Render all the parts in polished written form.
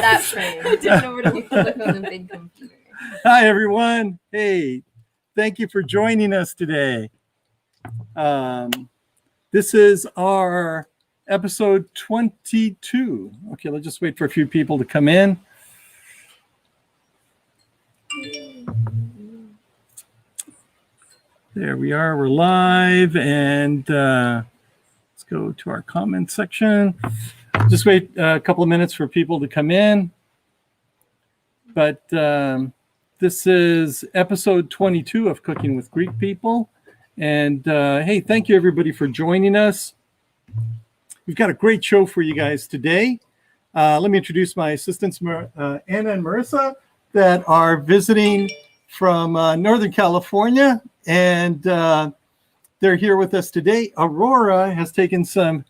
that frame. I didn't know where to click on the big computer. Hi, everyone. Hey, thank you for joining us today. This is our episode 22. Okay, let's just wait for a few people to come in. There we are. We're live, and let's go to our comment section. Just wait a couple of minutes for people to come in. But this is episode 22 of Cooking with Greek People. And hey, thank you everybody for joining us. We've got a great show for you guys today. Let me introduce my assistants, Anna and Marissa, that are visiting from Northern California. And they're here with us today. Aurora has taken some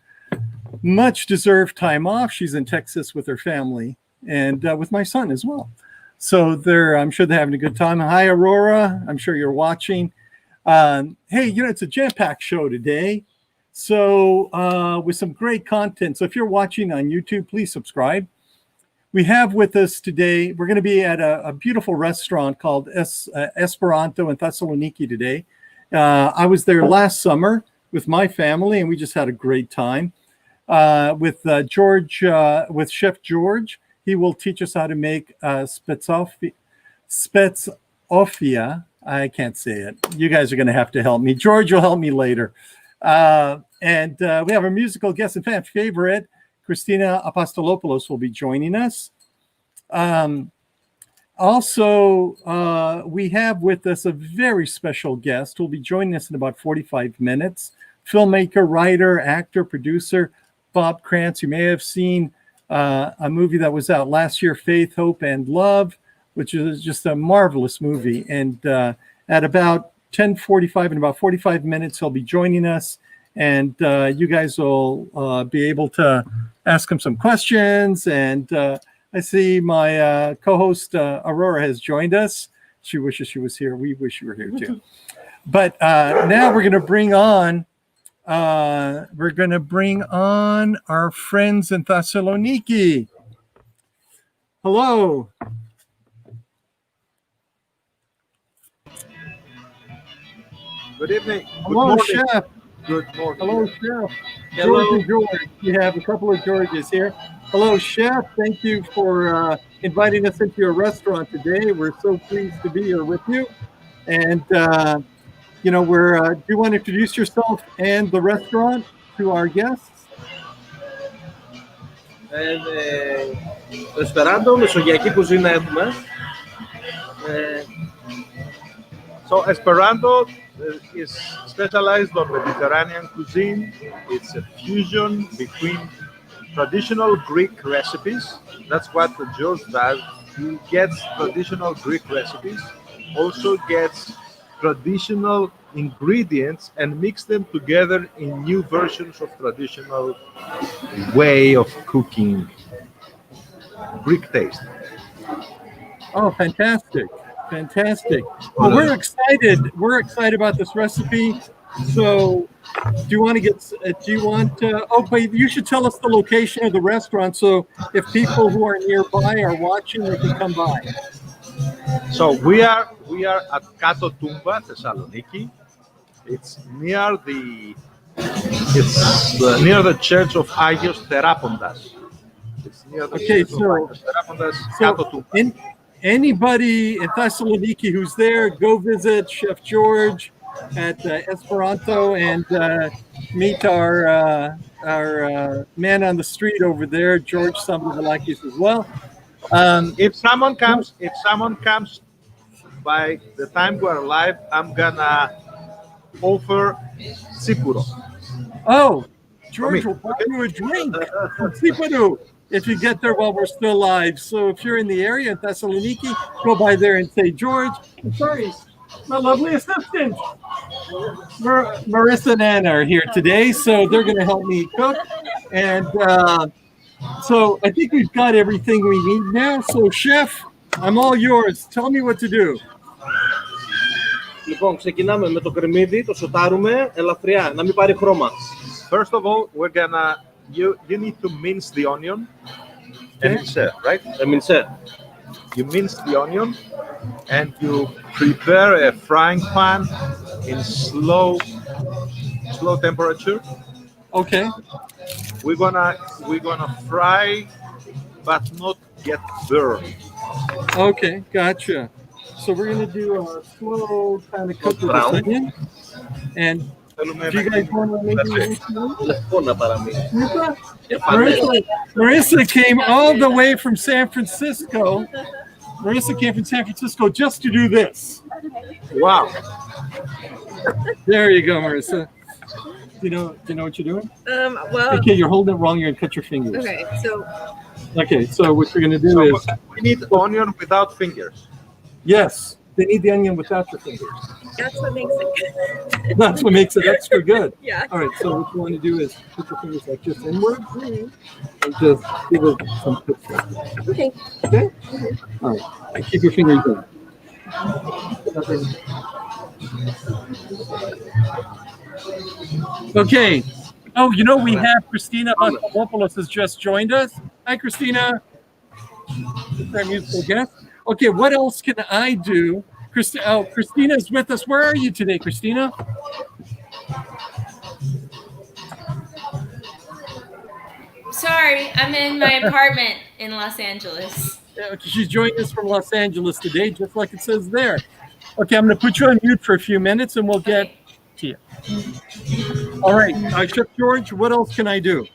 much deserved time off. She's in Texas with her family and with my son as well. So I'm sure they're having a good time. Hi, Aurora. I'm sure you're watching. Hey, it's a jam-packed show today. So with some great content. So if you're watching on YouTube, please subscribe. We have with us today, we're going to be at a beautiful restaurant called Esperanto in Thessaloniki today. I was there last summer with my family, and we just had a great time. With Chef George, he will teach us how to make spetsofia. I can't say it. You guys are going to have to help me. George will help me later. And we have a musical guest and fan favorite, Christina Apostolopoulos, will be joining us. Also, we have with us a very special guest who will be joining us in about 45 minutes. Filmmaker, writer, actor, producer, Bob Krantz. You may have seen a movie that was out last year, Faith, Hope, and Love, which is just a marvelous movie. And at about 10:45, in about 45 minutes, he'll be joining us. And you guys will be able to ask him some questions. And I see my co-host, Aurora, has joined us. She wishes she was here. We wish you were here, too. But now we're going to bring on our friends in Thessaloniki. Hello. Good evening. Hello, Good Chef. Good morning. Hello, Chef. Hello. George and George. We have a couple of Georges here. Hello, Chef. Thank you for inviting us into your restaurant today. We're so pleased to be here with you. And, do you want to introduce yourself and the restaurant to our guests? Το Esperanto, μεσογειακή κουζίνα έχουμε. So Esperanto is specialized on Mediterranean cuisine. It's a fusion between traditional Greek recipes. That's what George does. He gets traditional Greek recipes, also gets traditional ingredients and mix them together in new versions of traditional way of cooking Greek taste. Oh, fantastic. Fantastic. Well, we're excited. We're excited about this recipe. So but you should tell us the location of the restaurant. So if people who are nearby are watching, they can come by. So we are at Kato Tumba, Thessaloniki. It's near the church of Agios Therapondas. It's near the church of Agios Therapondas, Kato Tumba. Anybody in Thessaloniki who's there, go visit Chef George at Esperanto and meet our man on the street over there, George Chouliaras as well. If someone comes by the time we're live, I'm gonna offer sipuro. Oh, George will buy you a drink. Sipuro. If you get there while we're still live. So if you're in the area in Thessaloniki, go by there and say, George, I'm sorry, my lovely assistant, Marissa and Anna are here today. So they're going to help me cook. And so I think we've got everything we need now. So Chef, I'm all yours. Tell me what to do. Λοιπόν, ξεκινάμε με το κρεμμύδι, το σοτάρουμε ελαφριά, να μην πάρει χρώμα. First of all, you need to mince the onion. and meze, right? Μινσέ. You mince the onion and you prepare a frying pan in slow temperature. Okay. We're gonna fry, but not get burned. Okay. Gotcha. So we're gonna do a slow kind of cook with this Brown. onion. And Θέλουμε do you guys want to maybe? Λευκό να παραμείνει. Marissa came all the way from San Francisco. Marissa came from San Francisco just to do this. Wow. There you go, Marissa. Do you know what you're doing? Well, Okay, you're holding it wrong. You're gonna cut your fingers. okay, so Okay, so what you're gonna do So is we need onion without fingers. yes, they need the onion without your fingers. that's what makes it good. That's what makes it extra good. Yeah. All right, so what you want to do is put your fingers like this inward and just give it some push. Okay. Okay? All right, and keep your fingers in. Okay. Oh, you know, we have Cristina Apostolopoulos has just joined us. Hi, Cristina. Our musical guest. Okay, what else can I do? Christina is with us. Where are you today, Christina? Sorry, I'm in my apartment in Los Angeles. She's joining us from Los Angeles today, just like it says there. Okay, I'm going to put you on mute for a few minutes and we'll get to you. All right, Chef George, what else can I do?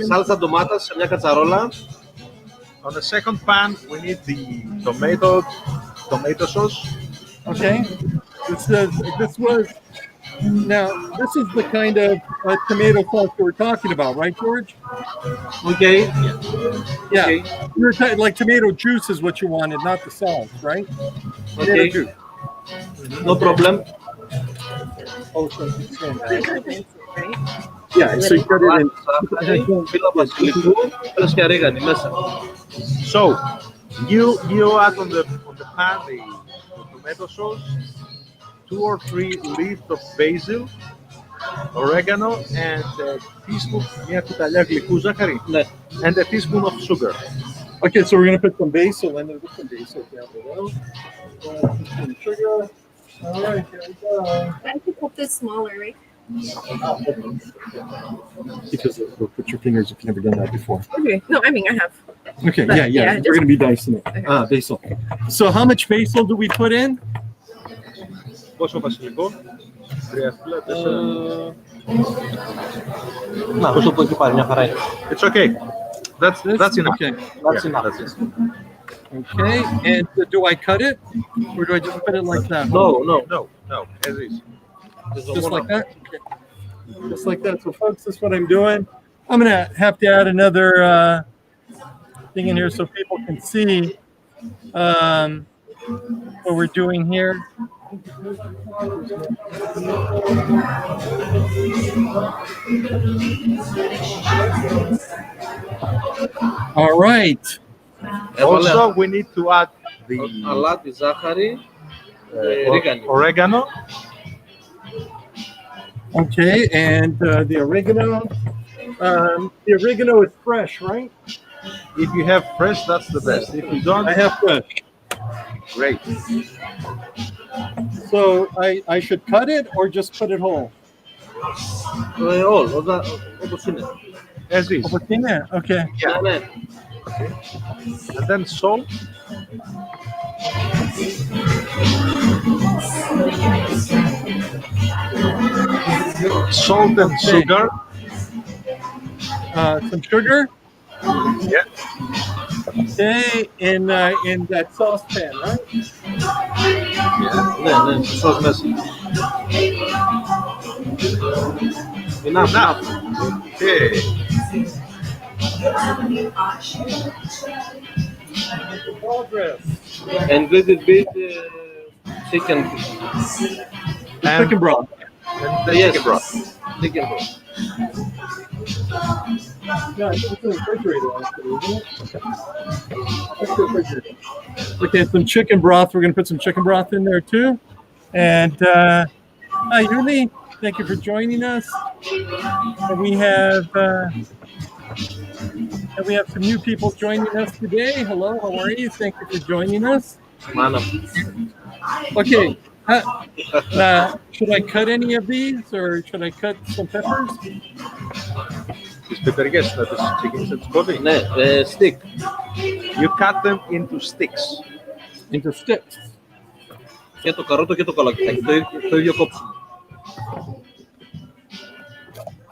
Σάλτσα ντομάτας σε μια κατσαρόλα. On the second pan, we need the tomato sauce. Okay, this is the kind of tomato sauce that we're talking about, right, George? Okay. Yeah, Okay. you're like tomato juice is what you wanted, not the sauce, right? Tomato Okay. juice. No problem. Oh, so Right? yeah, so you put it in. Φύλλα βασιλικού, πέλας και ρίγανη μέσα. So you add on the pan the tomato sauce, 2 or 3 leaves of basil, oregano, and a teaspoon, μια κουταλιά γλυκού ζάχαρη, Ναι. and a teaspoon of sugar. Okay, so we're gonna put some basil in there. Put some basil down below. Some sugar. All right, here we go. I could put this smaller, right? Because we'll put your fingers if you've never done that before. Okay. No, I mean I have. Okay, But, yeah. yeah, We're gonna be dicing it. Okay. Basil. So how much basil do we put in? Πόσο βασιλικό? 3 φύλλα, 4. Να, όσο το έχει πάρει, μια χαρά είναι. It's okay. That's enough. Okay. That's Yeah, enough. that's it. Okay. And do I cut it, or do I just put it like that? No, no. No, as is. Just like that. Okay. Just like that. So, folks, this is what I'm doing. I'm gonna have to add another thing in here so people can see what we're doing here. All right. Also, we need to add the Αλλά τη ζάχαρη, ρίγανη. oregano. Okay, and the oregano. The oregano is fresh, right? If you have fresh, that's the best. If you don't, I have fresh. great. So I should cut it or just put it whole? Όπως είναι. As is. Okay. Yeah. Ναι, ναι. And then salt. Salt and sugar. Some sugar. Yeah. Okay, in that saucepan, right? Ναι, ναι, σως μέσα. Enough. Enough. Okay. And little bit chicken. Chicken broth. And the Yes. chicken broth. Chicken broth. Yeah, it's in the refrigerator, actually, isn't it? That's the refrigerator. Okay, some chicken broth. We're going to put some chicken broth in there too. And hi, Yuli. Thank you for joining us. And we have And we have some new people joining us today. Hello, how are you? Thank you for joining us. Μάνα. Okay. Should I cut any of these or should I cut some peppers? Τις πεπεριές θα τις ξεκινήσεις να τις κόβει. Ναι, stick. You cut them into sticks. Into sticks. Και το καρότο και το καλακιτάκι. Το ίδιο κόψιμο.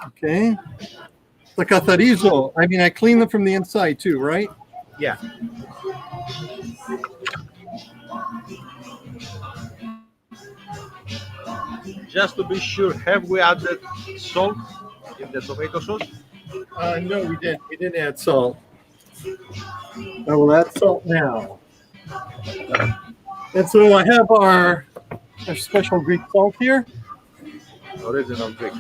Okay. The καθαρίζω. I mean, I clean them from the inside too, right? Yeah. Just to be sure, have we added salt in the tomato sauce? No, we didn't. We didn't add salt. I will add salt now. And so I have our special Greek salt here. Original Greek.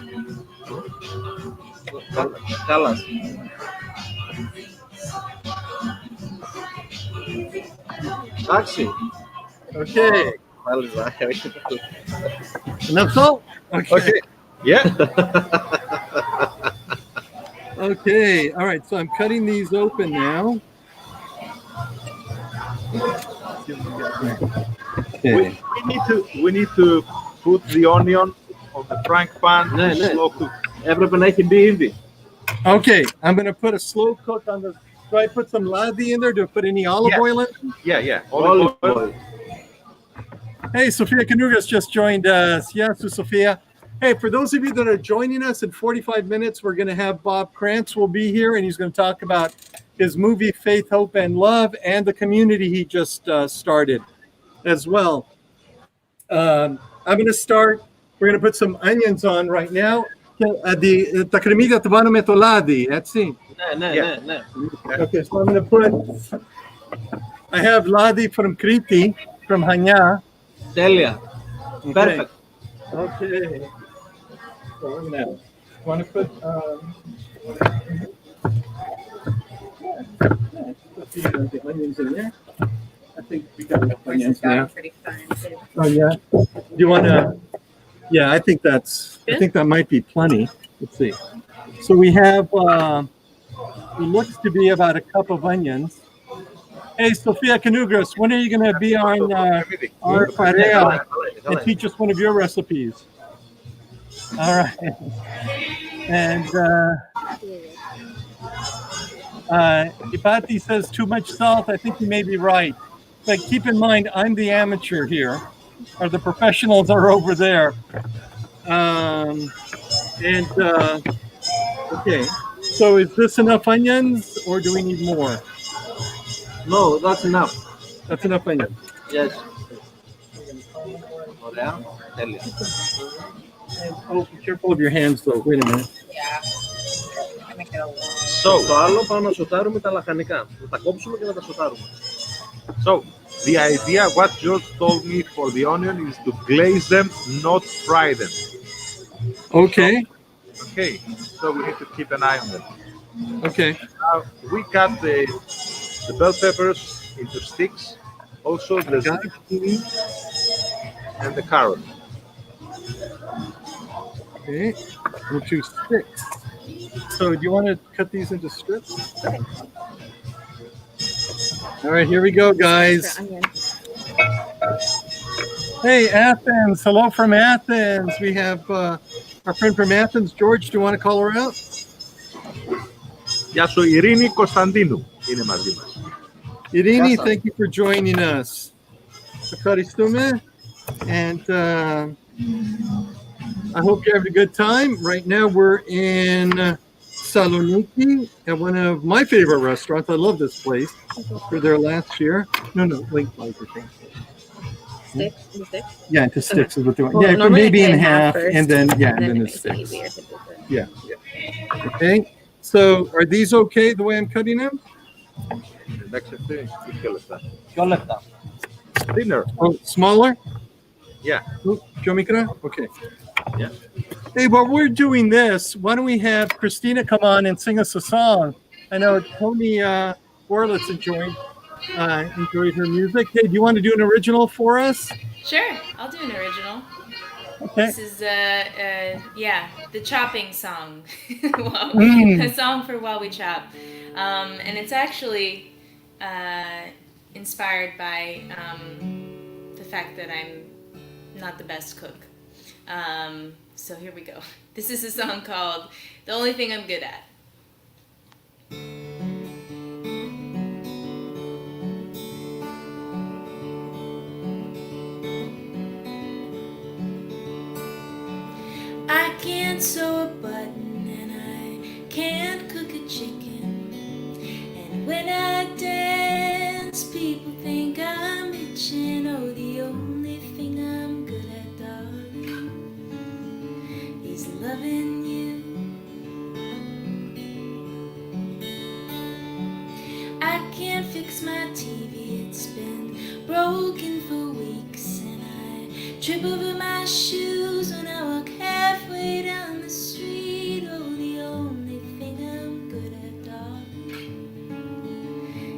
Καλά. Εντάξει. Okay. Πάλι ζάχαρη. Enough salt? Okay. Okay. Yeah. Okay. All right. So I'm cutting these open now. Okay. We need to put the onion on the frying pan Ναι, to ναι. slow cook. Έπρεπε να έχει μπει ήδη. Okay. I'm going to put a slow cook on the. Do I put some laddi in there? Do I put any olive Yeah. oil in? Yeah. Olive oil. Hey, Sofia Canugas just joined us. Yes, Sofia. Hey, for those of you that are joining us in 45 minutes, we're going to have Bob Krantz will be here, and he's going to talk about his movie Faith, Hope, and Love and the community he just started as well. I'm going to start. We're going to put some onions on right now. Τα κρεμμύδια του βάνω με το λάδι, έτσι. Ναι. Okay, so I'm going to put. I have ladi from Kriti, from Hanya. Τέλεια. Okay. Perfect. Okay. So we're gonna want to put the onions in there. I think we got enough onions now. Pretty fine too. Oh yeah. Do you want to? Yeah, I think that might be plenty. Let's see. So we have. It looks to be about a cup of onions. Hey, Sofia Canugras, when are you going to be on our Parea and teach us one of your recipes? All right. And Ipati says too much salt. I think you may be right. But keep in mind, I'm the amateur here, or the professionals are over there. Okay. So is this enough onions, or do we need more? No, that's enough. That's enough onions. Yes. Ωραία. Τέλεια. Oh, be careful of your hands, though. Wait a minute. Yeah. I make it a long. So, Το άλλο πάμε να σοτάρουμε τα λαχανικά. Να τα κόψουμε και να τα σοτάρουμε. so the idea, what George told me for the onion is to glaze them, not fry them. Okay. Okay, so we need to keep an eye on them. Okay. Now we cut the bell peppers into sticks, also the Got it. zucchini and the carrot. Okay. Into sticks. So do you want to cut these into strips? All right, here we go, guys. Extra onion. Hey, Athens. Hello from Athens. We have our friend from Athens. George, do you want to call her out? Γεια σου, Ειρήνη Κωνσταντίνου είναι μαζί μας. Irini, Awesome. thank you for joining us. Ευχαριστούμε. And I hope you're having a good time. Right now we're in Thessaloniki at one of my favorite restaurants. I love this place. We were there last year. No, lengthwise, I think. Sticks? The sticks? Yeah, into sticks is what they want. Well, Yeah, normally maybe I in cut it half, first, and then and the it makes it sticks. easier to do it. Yeah. Okay. So are these okay the way I'm cutting them? Εντάξει, αυτή είναι και λεπτά. Ποιο λεπτά. Thinner, Oh, smaller? yeah. Oh, πιο μικρά? Okay. Yeah. Hey, while we're doing this, why don't we have Christina come on and sing us a song? I know Tony Orlitz enjoyed her music. Hey, do you want to do an original for us? Sure, I'll do an original. Okay. This is the chopping song. Wow. Mm. A song for while we chop. And it's actually inspired by the fact that I'm not the best cook. So here we go. This is a song called The Only Thing I'm Good At. I can't sew a button and I can't cook a chicken. And when I dance, people think I'm itching. Oh, the only thing I'm good at, darling, is loving you. I can't fix my TV, it's been broken for weeks. And I trip over my shoes when I walk halfway down the street. Oh, the only thing I'm good at, darling,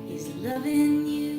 is loving you.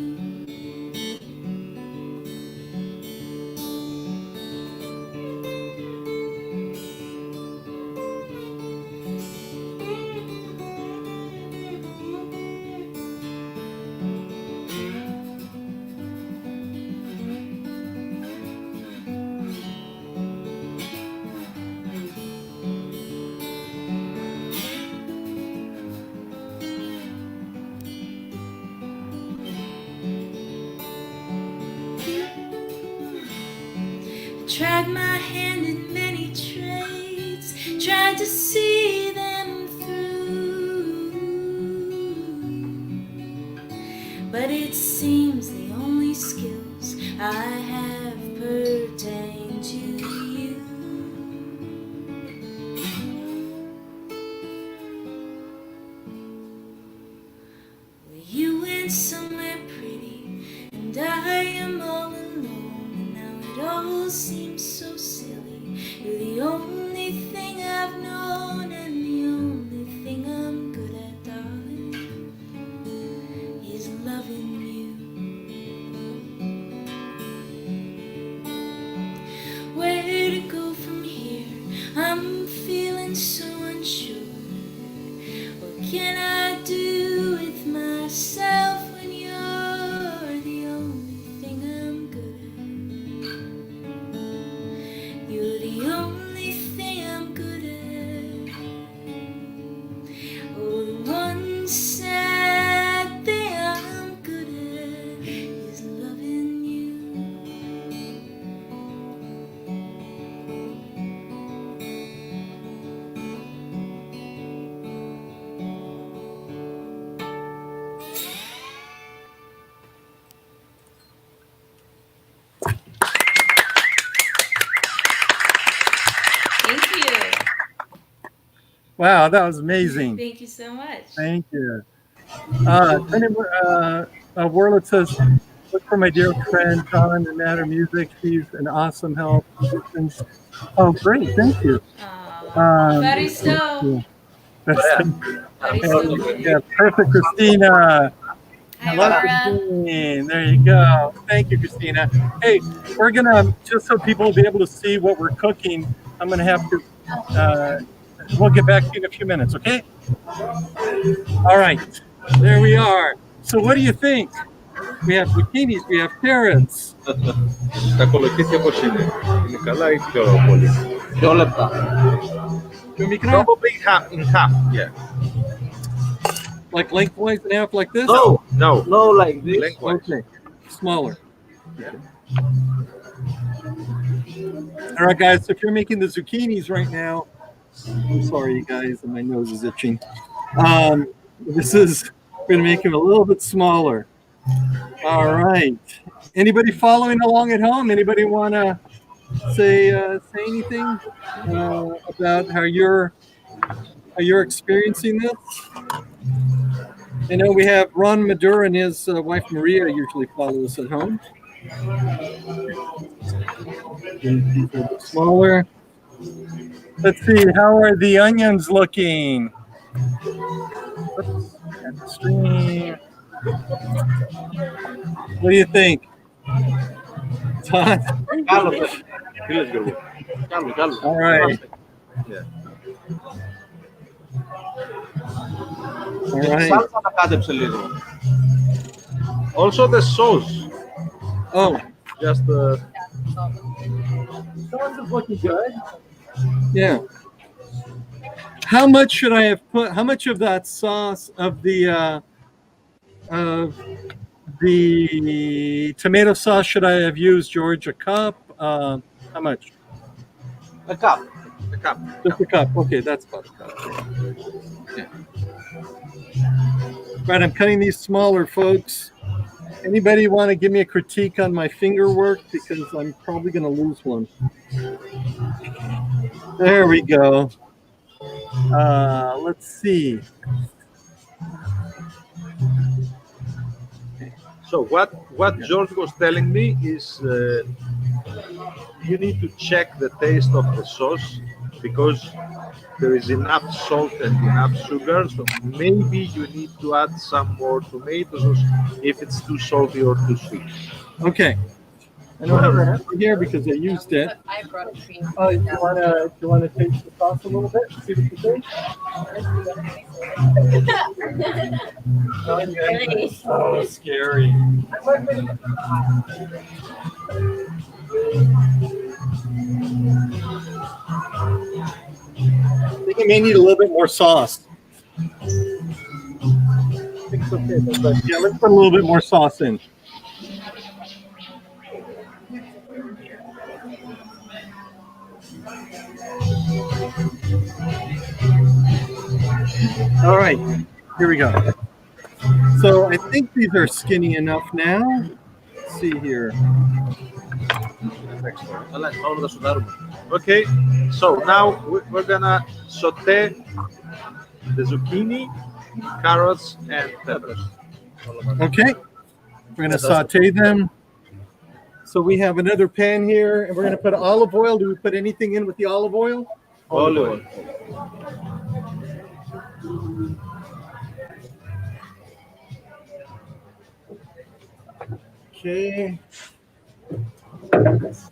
Tried my hand in many trades, tried to see them through, but it seems the only skills I have pertain to you. Well, you went somewhere pretty, and I am all alone, and now it all seems so silly. You're the only thing I've known, and the only thing I'm good at, darling, is loving you. Where to go from here? I'm feeling so unsure. What can I do with myself when you're the only thing I'm good at? You're the only thing I'm good at. Oh, the one sad thing I'm good at is loving you. Thank you. Wow, that was amazing. Thank you so much. Thank you. Warlet says, look for my dear friend John in Matter Music. He's an awesome help. Oh, great. Thank you. Baristo. Yeah, perfect, Christina. Hi, Love Laura. Christine. There you go. Thank you, Christina. Hey, we're going to, just so people will be able to see what we're cooking, I'm going to have to, we'll get back to you in a few minutes, okay? All right. There we are. So what do you think? We have zucchinis, we have carrots. Τα κολοκύθια πώς είναι? Είναι καλά ή πιο πολύ? Πιο λεπτά. Probably in half, yeah. Like lengthwise and half like this? No, No, like this. lengthwise. Okay. Smaller. All right, guys. So if you're making the zucchinis right now, I'm sorry, you guys, and my nose is itching. This is, we're going to make them a little bit smaller. All right. Anybody following along at home? Anybody want to say anything about how you're experiencing this? I know we have Ron Madura and his wife Maria usually follow us at home. Smaller. Let's see, how are the onions looking? Oops, got the stream. What do you think? Todd? Τι λες, Γιώργο? Κι άλλο. All right. Yeah. All Και τη right. σάλτσα τα κάτεψε λίγο. Also the sauce. Oh, Just sauce is looking good. Yeah. How much should I have put? How much of that sauce of the tomato sauce should I have used, George? A cup? How much? A cup. a cup. Just a cup. Okay, that's about a cup. Yeah. Right, I'm cutting these smaller, folks. Anybody want to give me a critique on my finger work? Because I'm probably going to lose one. There we go. Let's see. So what George was telling me is you need to check the taste of the sauce because there is enough salt and enough sugar. So maybe you need to add some more tomato sauce if it's too salty or too sweet. Okay. I don't have it here because I used it. But I brought a cream. Oh, you wanna taste the sauce a little bit? See what you think? Really? Oh, scary. I think you may need a little bit more sauce. I think it's okay, but yeah, let's put a little bit more sauce in. All right, here we go. So I think these are skinny enough now. Let's see here. Καλά, πάμε να τα σουδάρουμε. Okay, so now we're gonna saute the zucchini, carrots, and peppers. Okay, we're gonna saute them. So we have another pan here, and we're gonna put olive oil. Do we put anything in with the olive oil? Olive oil. Okay.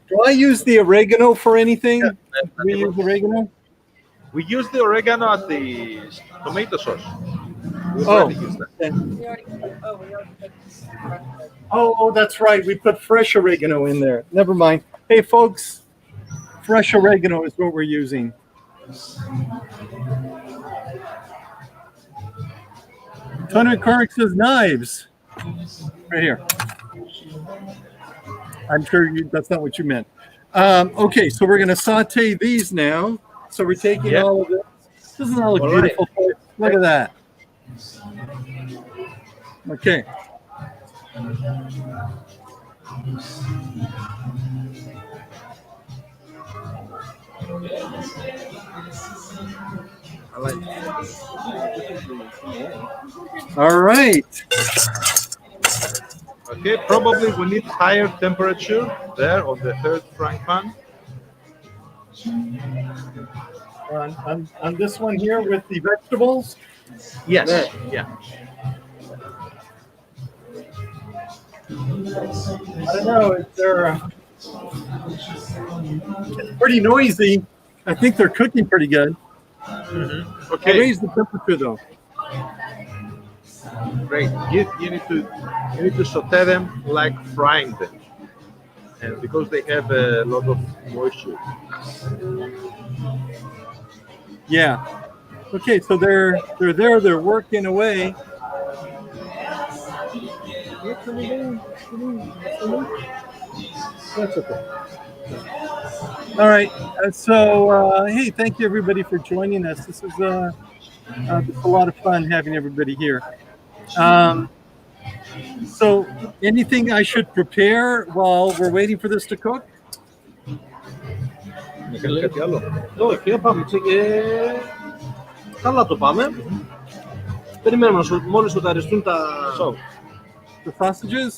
Do I use the oregano for anything? Yeah. Do we use oregano? We use the oregano at the tomato sauce. We Oh. already use that. We already put this. Oh, that's right. We put fresh oregano in there. Never mind. Hey, folks, fresh oregano is what we're using. Tony Kark says knives. Right here. I'm sure that's not what you meant. Okay, so we're going to saute these now. So we're taking Yeah. all of this. Doesn't that look All beautiful? Folks? Look at that. Okay. I like All right. Okay, probably we need higher temperature there on the third frying pan. On this one here with the vegetables. Yes. There. Yeah. I don't know. They're it's pretty noisy. I think they're cooking pretty good. I Okay. raised the temperature though. Great. You need to saute them like frying them, and because they have a lot of moisture. Yeah. Okay, so they're there. They're working away. That's okay. All right. So, hey, thank you everybody for joining us. This is it's a lot of fun having everybody here. So, anything I should prepare while we're waiting for this to cook? Κάτι άλλο. Όχι, πάμε. Καλά το πάμε. Περιμένουμε μόλις σοταριστούν τα... So, The sausages?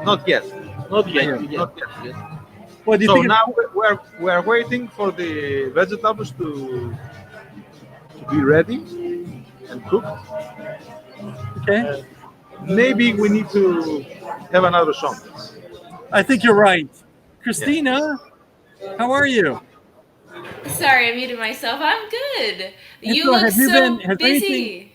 not yet. Not yet. Not yet. What do you So think? now we're waiting for the vegetables to be ready and cooked. Okay. Maybe we need to have another song. I think you're right. Christina, How are you? Sorry, I muted myself. I'm good. And You so look have you so been, busy.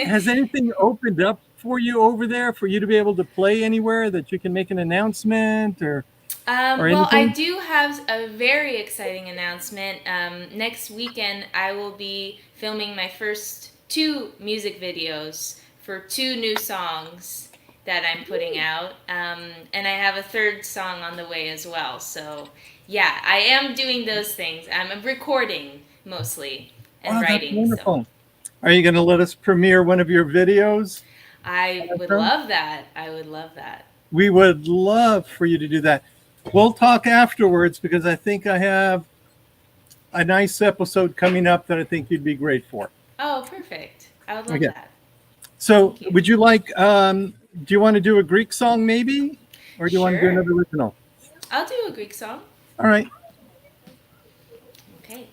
has anything opened up for you over there for you to be able to play anywhere that you can make an announcement or Well, I anything? do have a very exciting announcement. Next weekend, I will be filming my first 2 music videos for 2 new songs that I'm putting out. And I have a 3rd song on the way as well. So, yeah, I am doing those things. I'm recording mostly and Wow, that's writing. So, wonderful. Are you going to let us premiere one of your videos? I would love that. I would love that. We would love for you to do that. We'll talk afterwards because I think I have a nice episode coming up that I think you'd be great for. Oh, perfect. I would love Okay. that. So Thank you. would you like, do you want to do a Greek song maybe? Or do you want to do Sure. another original? I'll do a Greek song. All right. Okay.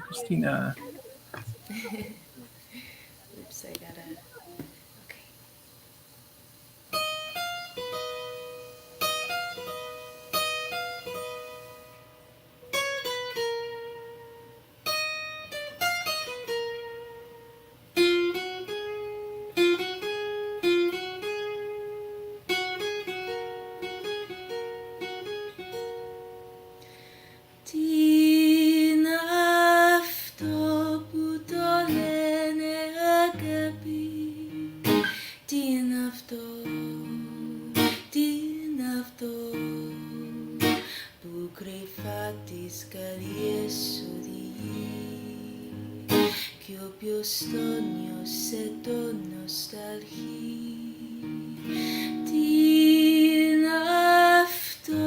Christina. Oops, I gotta. Okay. Τι είναι αυτό που το λένε αγάπη? Τι είναι αυτό, τι είναι αυτό που κρυφά τις καρδιές οδηγεί κι όποιος το νιώσε το νοσταλγεί. Τι είναι αυτό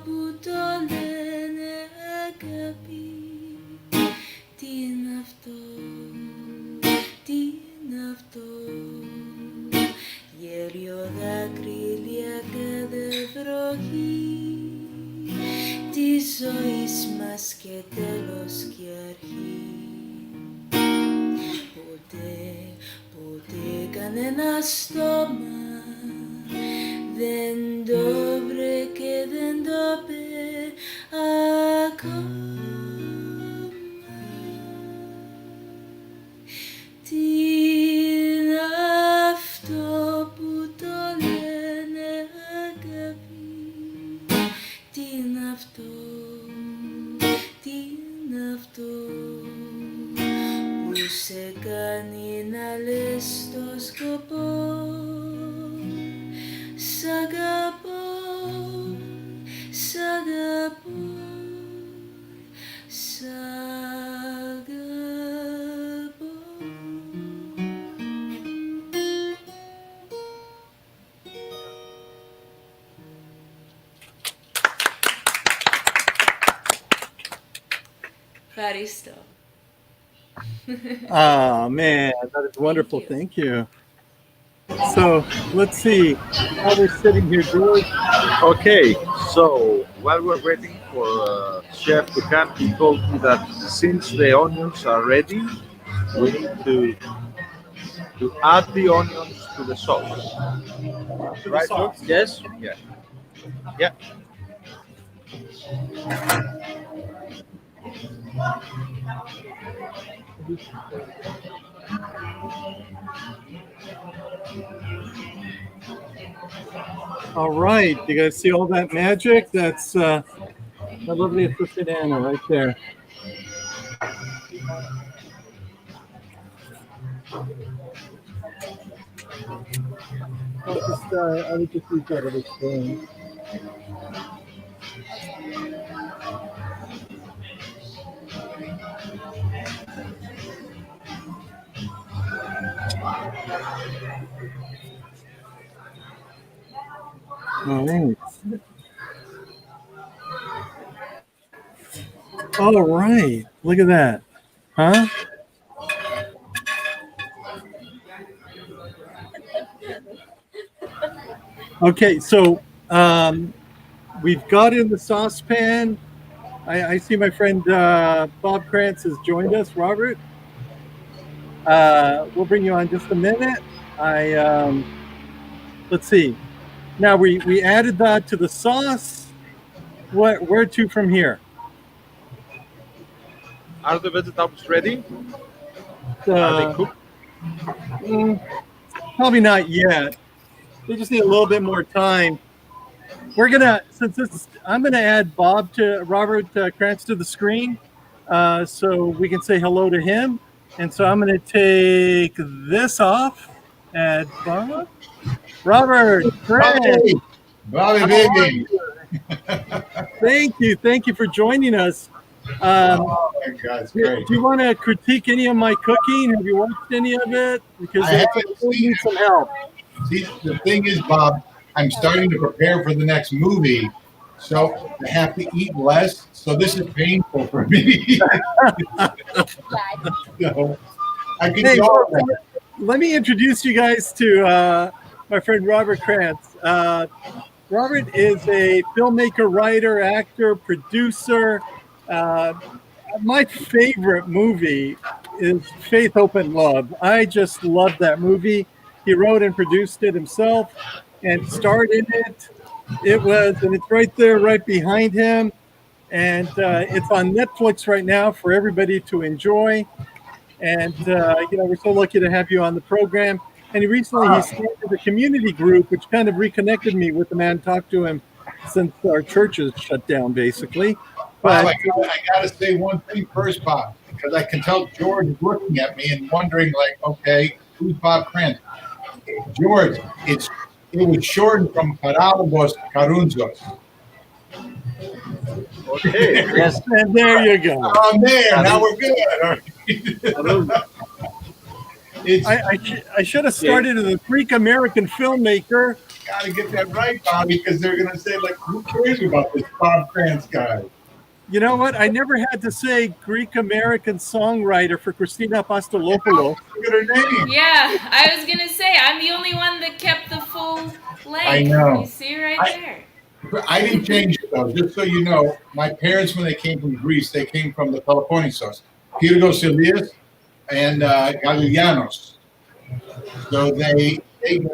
που το λένε αγάπη? Τι είναι αυτό, τι είναι αυτό? Γέλιο, δάκρυ, κάθε βροχή της ζωής μας και τέλος και αρχή. Ποτέ κανένα στόμα δεν το βρε και δεν το πέ ακόμα. Τι είναι αυτό που το λένε αγάπη? Τι είναι αυτό, τι είναι αυτό που σε κάνει να λες το σκοπό? Σ' αγαπώ, σ' αγαπώ, σ' αγαπώ. Ευχαριστώ. Oh man, that is wonderful. Thank you. So let's see how we're sitting here, George. Okay, so while we're waiting for chef to come, he told me that since the onions are ready, we need to add the onions to the sauce. Right? George? Yes. Yeah. Yeah. All right, you guys see all that magic? That's my lovely assistant Anna right there. I would just use that other spoon. All right. All right. Look at that. Huh? Okay, so we've got in the saucepan. I see my friend Bob Krantz has joined us. Robert, we'll bring you on just a minute. Let's see. Now we added that to the sauce. Where to from here? Are the vegetables ready? Are they Uh, cooked? Probably not yet. They just need a little bit more time. We're gonna, I'm gonna add Robert Krantz to the screen, so we can say hello to him. And so I'm gonna take this off. Add Bob. Robert Krantz. Bobby, How baby. Thank you for joining us. Oh my God, it's Do great. you want to critique any of my cooking? Have you watched any of it? Because I haven't we seen need some help. See, the thing is, Bob, I'm starting to prepare for the next movie, so I have to eat less. So this is painful for me. So I can Hey, do all that. let me introduce you guys to my friend Robert Krantz. Robert is a filmmaker, writer, actor, producer. My favorite movie is Faith, Hope, and Love. I just love that movie. He wrote and produced it himself and starred in it. And it's right there, right behind him. And it's on Netflix right now for everybody to enjoy. And, we're so lucky to have you on the program. And he started a community group, which kind of reconnected me with the man, talked to him since our church is shut down, basically. Bob, But I got to say one thing first, Bob, because I can tell George is looking at me and wondering, like, okay, who's Bob Krantz? George, it was shortened from Paralabos to Karunzos. Okay. Yes. and there you go. Oh, there, now we're good. It's I should have started as a Greek American filmmaker. got to get that right, Bobby, because they're going to say, like, who cares about this Bob Krantz guy? You know what? I never had to say Greek American songwriter for Christina Apostolopoulos. Look at her name. Yeah, I was gonna say I'm the only one that kept the full length. I know. You see right there. I didn't change it, though. Just so you know, my parents, when they came from Greece, they came from the Peloponnesos, Pyrgos Elias and Galileanos. So when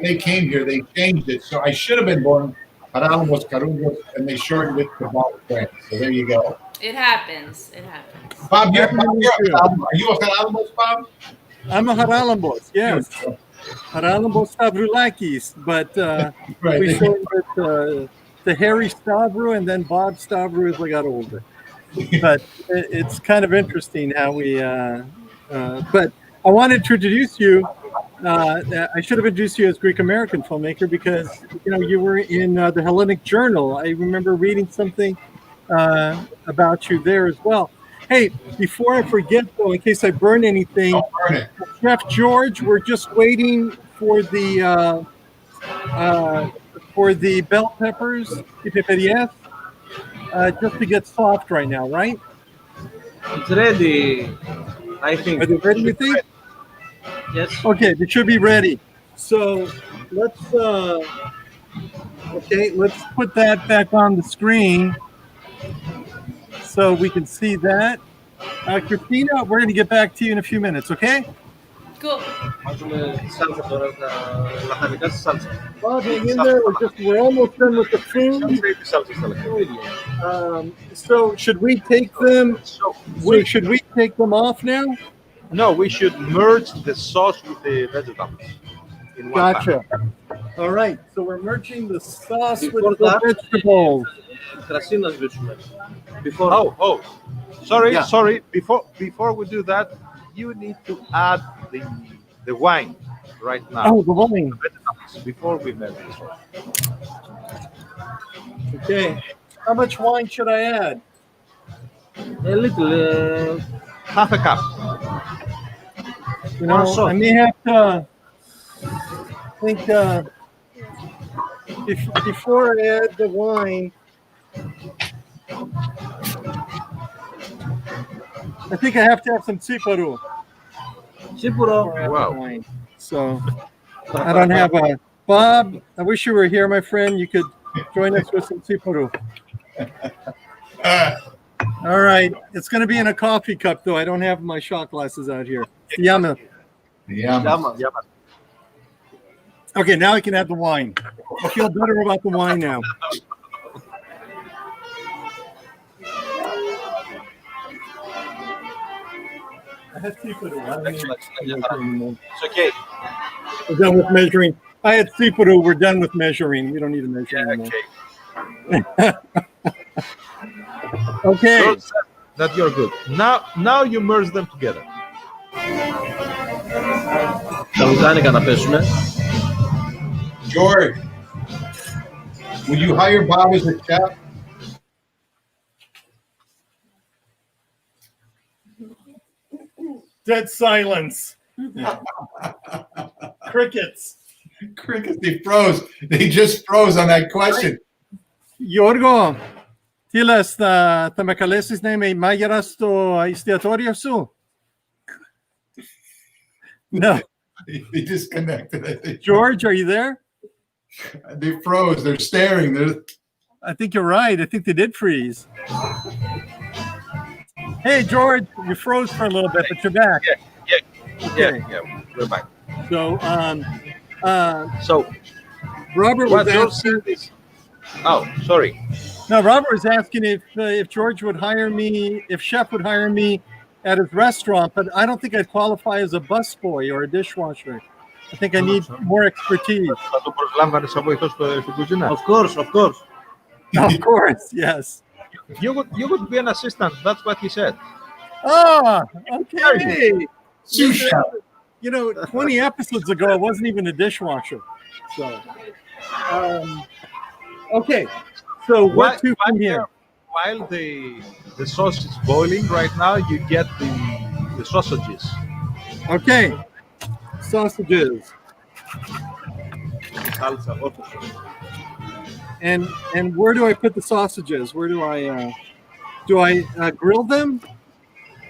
they came here, they changed it. So I should have been born Paralabos, Karunzos, and they shortened it to Bob Krantz. So there you go. It happens. It happens. Bob, are you a Paralabos, Bob? I'm a Haralambos, yes. Haralambos Stavroulakis, but Right. we shortened it to Harry Stavrou and then Bob Stavrou as I got older. But it's kind of interesting how we, but I wanted to introduce you. I should have introduced you as Greek American filmmaker because you were in the Hellenic Journal. I remember reading something about you there as well. Hey, before I forget though, in case I burn anything, Don't burn it. Chef George, we're just waiting for the bell peppers, ftft, just to get soft right now, right? It's ready, I think. Are they ready, you think? Yes. Okay, they should be ready. So let's put that back on the screen so we can see that. Christina, we're going to get back to you in a few minutes, okay? Cool. Βάζουμε σάλτσα τώρα, λαχανικά στη σάλτσα. Bob, hang in there. We're almost done with the food. So should we take them? Should we take them off now? No, we should merge the sauce with the vegetables. In one Gotcha. pan. All right. So we're merging the sauce with Before the that- vegetables. Κρασί να σβήσουμε. Before. Oh, sorry. Yeah. Before we do that, you need to add the wine right now. Oh, the wine. Vegetables before we melt the sauce. Okay. How much wine should I add? A little. Half a cup. You know, shot. I may have to think before I add the wine. I think I have to have some tsiparu. Σίγουρο. Wow. Wine. So I don't have a Bob. I wish you were here, my friend. You could join us with some tsiparu. All right. It's going to be in a coffee cup, though. I don't have my shot glasses out here. Yama. Yeah. Γιάμα. Okay, now I can have the wine. I feel better about the wine now. I had seafood. I don't need Let's measuring just- anymore. It's okay. We're done with measuring. I had seafood. We're done with measuring. We don't need to measure Yeah, anymore. okay. Okay. So that you're good. Now you merge them together. Τα λουκάνικα να πέσουνε. George, would you hire Bob as a chef? Dead silence. Crickets. Crickets, they froze. They just froze on that question. Γιώργο, τι λες, θα με καλέσεις να είμαι η μάγειρα στο εστιατόριο σου? No. They disconnected. I think. George, are you there? They froze. They're staring. I think you're right. I think they did freeze. Hey, George, you froze for a little bit, but you're back. Okay. Yeah. We're back. So, So Robert what was George asking. said is, oh, sorry. No, Robert was asking if George would hire me, if Chef would hire me at his restaurant, but I don't think I'd qualify as a busboy or a dishwasher. I think I need more expertise. Θα το προσλάμβανες σαν βοηθός στην κουζίνα. Of course, of course. Of course, yes. You would be an assistant. That's what he said. Ah, okay. Sous chef. You know, 20 episodes ago, I wasn't even a dishwasher. So, okay. So what to from here? While the sauce is boiling right now, you get the sausages. Okay. Sausages. Σάλτσα, όχι. And where do I put the sausages? Where do I grill them?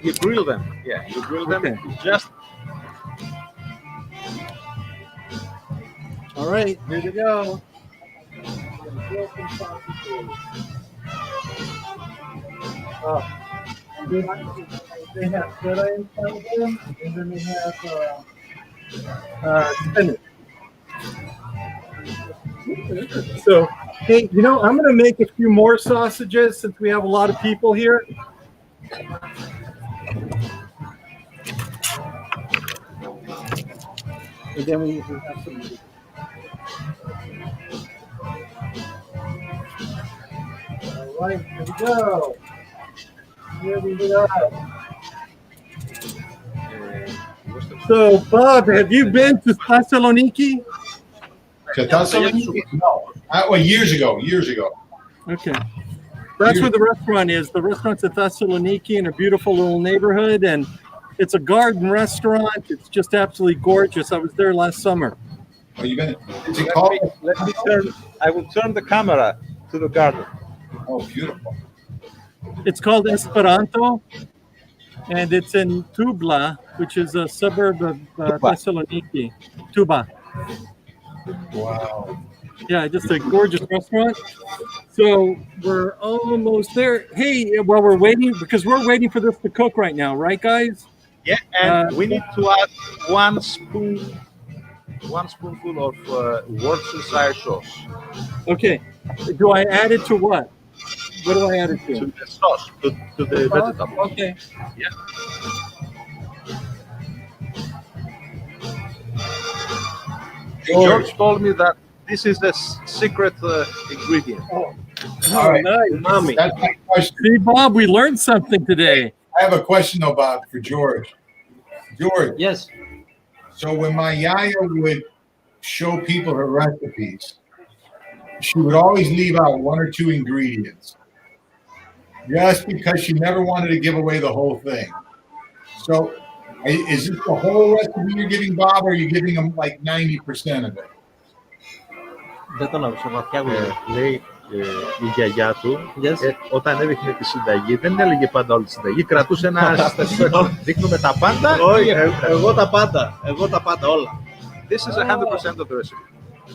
You grill them. Yeah, you grill them. Okay. Just All right, here we go. They have feta inside of them, and then they have spinach. So, hey, you know, I'm going to make a few more sausages since we have a lot of people here. And then we have some. All right, here we go. Here we go. So, Bob, have you been to Thessaloniki? No. Well, years ago. Okay. That's where the restaurant is. The restaurant's at Thessaloniki in a beautiful little neighborhood, and it's a garden restaurant. It's just absolutely gorgeous. I was there last summer. Oh, you been? Is it called? let me turn. I will turn the camera to the garden. Oh, beautiful. It's called Esperanto, and it's in Tubla, which is a suburb of Thessaloniki. Tuba. Wow. Yeah, just a gorgeous restaurant. So we're almost there. Hey, while we're waiting, because we're waiting for this to cook right now, right, guys? Yeah, and we need to add one spoonful of Worcestershire sauce Okay. Do I add it to what? What do I add it to to? the sauce, to the vegetables. Okay. Yeah. George told me that this is the secret ingredient. Oh, All right. nice. Mommy. That's my question. See, Bob, we learned something today. I have a question though, Bob, for George. George, Yes. so when my yaya would show people her recipes, she would always leave out one or two ingredients, just because she never wanted to give away the whole thing. So, is this the whole recipe you're giving Bob, or are you giving him like 90% of it? Δεν τον άκουσα, βαθιά Λέει η γιαγιά του, Yes. όταν έδειχνε τη συνταγή, δεν έλεγε πάντα όλη τη συνταγή. Κρατούσε ένα συστατικό. Δείχνουμε τα πάντα. Όχι, εγώ τα πάντα, όλα. This is 100% of the recipe.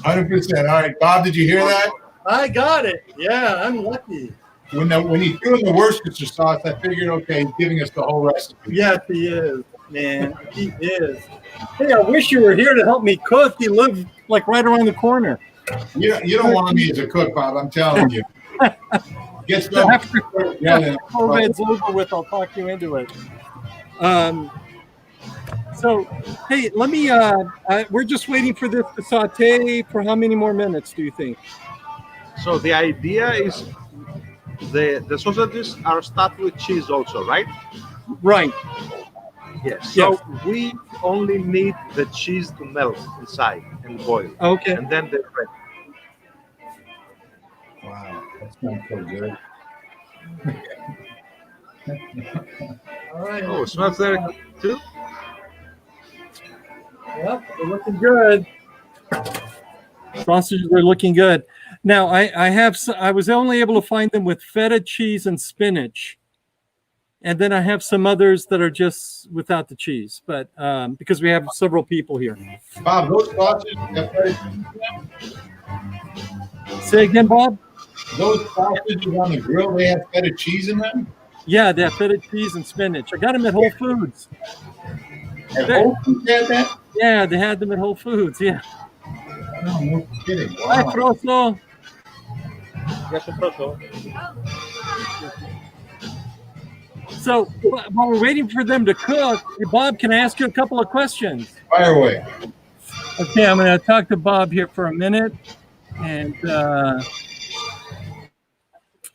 100%. All right, Bob, did you hear that? I got it. Yeah, I'm lucky. When he's doing the Worcestershire sauce, I figured, okay, he's giving us the whole recipe. Yes, he is, man. He is. Hey, I wish you were here to help me cook. You live like right around the corner. You don't want me as a cook, Bob. I'm telling you. Get stuff. After Yeah. COVID's over with, I'll talk you into it. So, hey, let me. We're just waiting for this to saute for how many more minutes do you think? So the idea is the sausages are stuffed with cheese also, right? Right. Yes. Yes. So we only need the cheese to melt inside and boil, Okay. and then they're ready. Wow, that sounds so good. All right. Oh, it smells very good too. Yep, they're looking good. Sausages are looking good. Now, I was only able to find them with feta cheese and spinach. And then I have some others that are just without the cheese, but because we have several people here. Bob, those sausages have feta cheese. Say again, Bob? Those sausages on the grill, they have feta cheese in them? Yeah, they have feta cheese and spinach. I got them at Whole Foods. At Whole Foods had that? Yeah, they had them at Whole Foods. Yeah. No, no kidding. Hi, Wow. Froso. Γεια σου, Πρώτο. So while we're waiting for them to cook, hey, Bob, can I ask you a couple of questions? Fire away. Okay, I'm going to talk to Bob here for a minute. And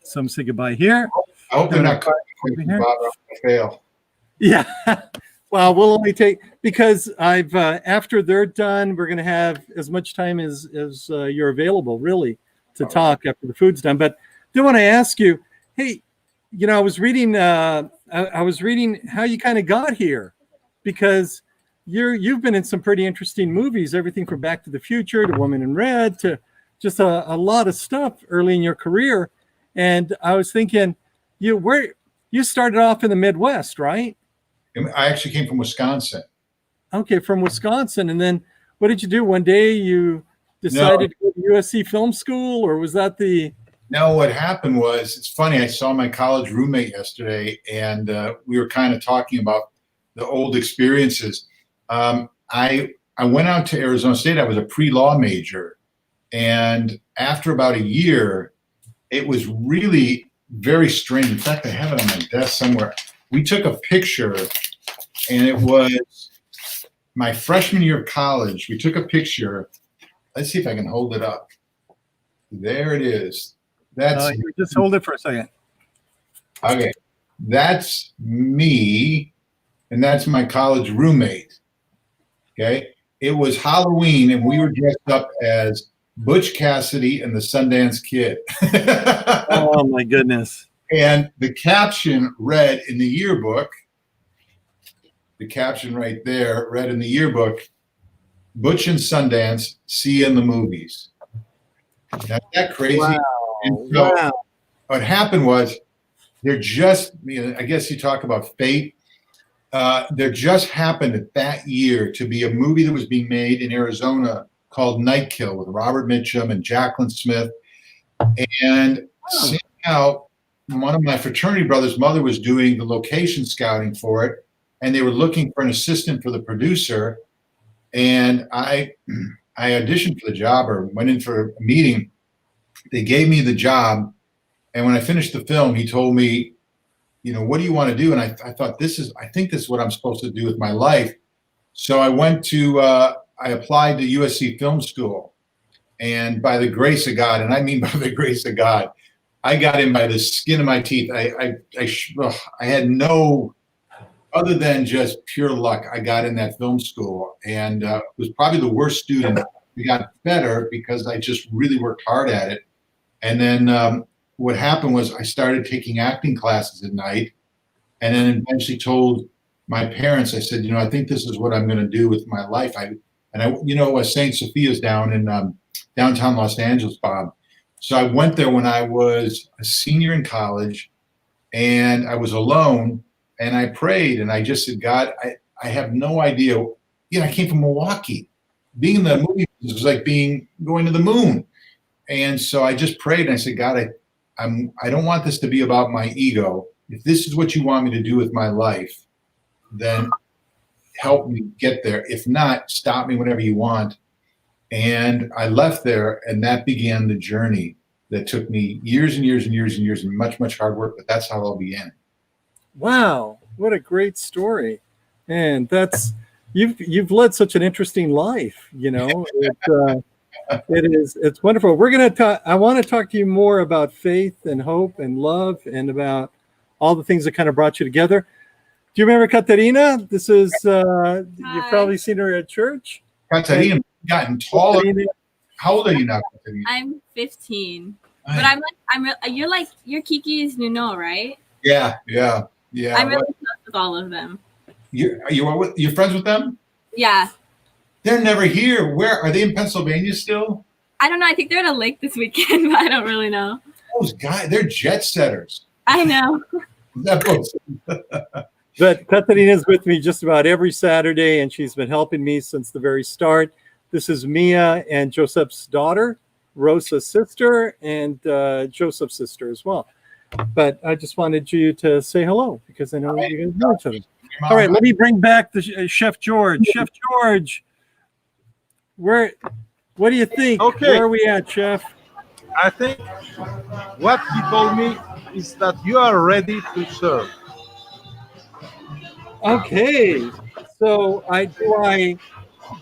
some say goodbye here. I hope they're not cutting Here. Bob. I'm gonna fail. Yeah. Well, we'll only take, because I've after they're done, we're going to have as much time as you're available, really, to talk after the food's done. But I do want to ask you, hey, you know, I was reading how you kind of got here, because you've been in some pretty interesting movies, everything from Back to the Future to Woman in Red to just a lot of stuff early in your career. And I was thinking, you started off in the Midwest, right? I actually came from Wisconsin. Okay, from Wisconsin. And then what did you do? One day you decided to go to USC Film School, or was that the... No, what happened was, it's funny, I saw my college roommate yesterday, and we were kind of talking about the old experiences. I went out to Arizona State. I was a pre-law major. And after about a year, it was really very strange. In fact, I have it on my desk somewhere. We took a picture, and it was my freshman year of college. We took a picture. Let's see if I can hold it up. There it is. That's just hold it for a second. okay. That's me, and that's my college roommate. Okay. It was Halloween, and we were dressed up as Butch Cassidy and the Sundance Kid. Oh my goodness. And the caption read in the yearbook, the caption right there read in the yearbook, Butch and Sundance, see you in the movies. Now, isn't that crazy? Wow. And so Wow. what happened was, there just, I guess you talk about fate. There just happened at that year to be a movie that was being made in Arizona called Night Kill with Robert Mitchum and Jacqueline Smith. And somehow, one of my fraternity brothers' mother was doing the location scouting for it, and they were looking for an assistant for the producer. And I auditioned for the job, or went in for a meeting. They gave me the job, and when I finished the film, he told me, you know, what do you want to do? And I thought, I think this is what I'm supposed to do with my life. So I went to, I applied to USC Film School, and by the grace of God, and I mean by the grace of God, I got in by the skin of my teeth. I had no, other than just pure luck, I got in that film school, and was probably the worst student. We got better because I just really worked hard at it. And then what happened was, I started taking acting classes at night, and then eventually told my parents, I said, you know, I think this is what I'm going to do with my life. St. Sophia's down in downtown Los Angeles, Bob. So I went there when I was a senior in college, and I was alone, and I prayed, and I just said, God, I have no idea. You know, I came from Milwaukee. Being in the movie was like going to the moon. And so I just prayed, and I said, God, I don't want this to be about my ego. If this is what you want me to do with my life, then help me get there. If not, stop me whenever you want. And I left there, and that began the journey that took me years and years and years and years and much, much hard work, but that's how it all began. Wow, what a great story. And that's you've led such an interesting life. It's wonderful. We're gonna talk. I want to talk to you more about faith and hope and love and about all the things that kind of brought you together. Do you remember Katerina? This is you've probably seen her at church. Katerina, gotten taller. Katerina, How old are you now, Katerina? I'm 15, but you're Kiki's Nuno, right? Yeah. I'm really close with all of them. You're friends with them? Yeah. They're never here. Where are they, in Pennsylvania still? I don't know. I think they're at a lake this weekend, but I don't really know. Those guys, they're jet setters. I know. But Katerina's with me just about every Saturday, and she's been helping me since the very start. This is Mia and Joseph's daughter, Rosa's sister, and Joseph's sister as well. But I just wanted you to say hello because I know you guys know each other. All right, let me bring back the Chef George. Chef George, what do you think? Okay. Where are we at, Chef? I think what he told me is that you are ready to serve. Okay, so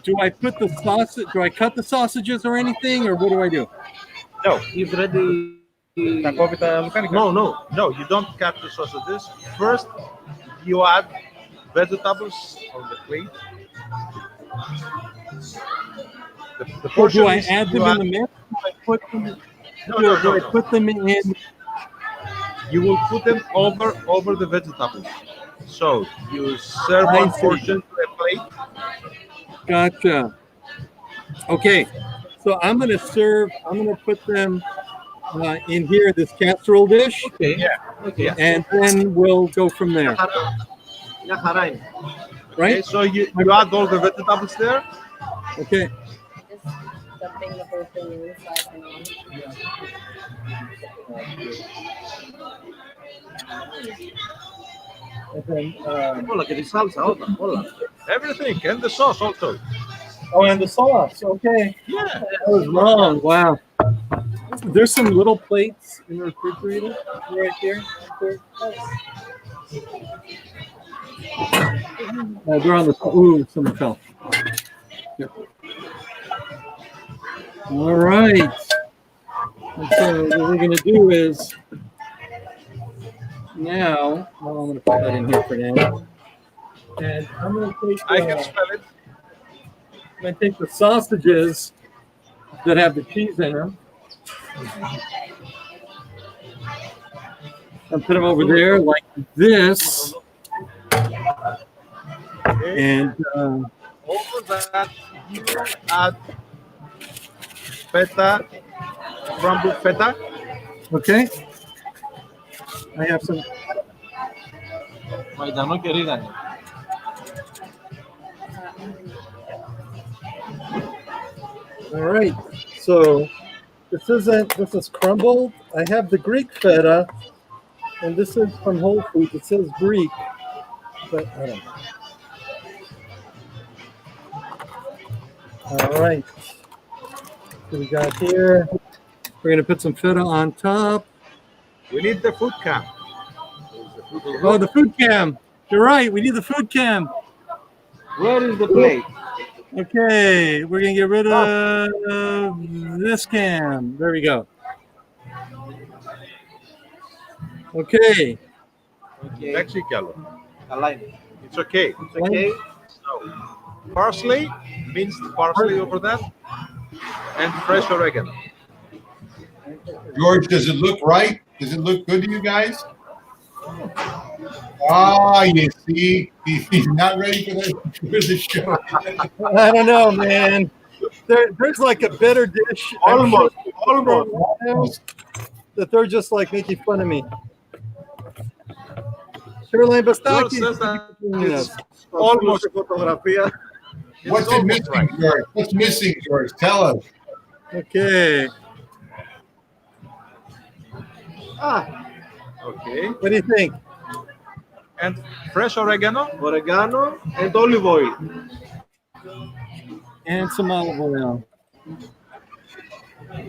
do I put the sausage? Do I cut the sausages or anything, or what do I do? No, He's ready. no, you don't cut the sausages. First, you add vegetables on the plate. The Or do I is add them you in the mix? Do I put them? No. I put them in? You will put them over the vegetables. So you serve I one see. portion to a plate. Gotcha. Okay, so I'm going to put them in here, this casserole dish, Okay. and then we'll go from there, Okay, right? so you add all the vegetables there. Okay. Just dumping the whole thing inside and on. And then, Hola, que di salsa, hola. Everything and the sauce also. and the sauce. Okay. Yeah. That was long. Wow. There's some little plates in the refrigerator right there. They're on the. Ooh, someone fell. Here. All right. So what we're going to do is now. Well, I'm going to put that in here for now. And I'm going to take. I can smell it. I'm going to take the sausages that have the cheese in them and put them over there like this. And Over that, you add feta, crumbled feta. okay, I have some. Maidano que orégano. All right, so this is crumbled. I have the Greek feta, and this is from Whole Foods. It says Greek, but I don't know. All right, so we got here. We're gonna put some feta on top. We need the food cam. Oh, the food cam. You're right. We need the food cam. Where is the plate? Okay, we're gonna get rid of this cam. There we go. Okay. Okay. Mexican. Align. It's okay. It's okay. So, parsley, minced parsley over that, and fresh oregano. George, does it look right? Does it look good to you guys? Ah, you see, he's not ready for the show. I don't know, man. There's like a better dish. Almost. That they're just like making fun of me. Caroline George Bastaki. says that it's almost photography. What's it missing, George? What's missing, George? Tell us. Okay. Okay. What do you think? And fresh oregano. Oregano and olive oil. And some olive oil.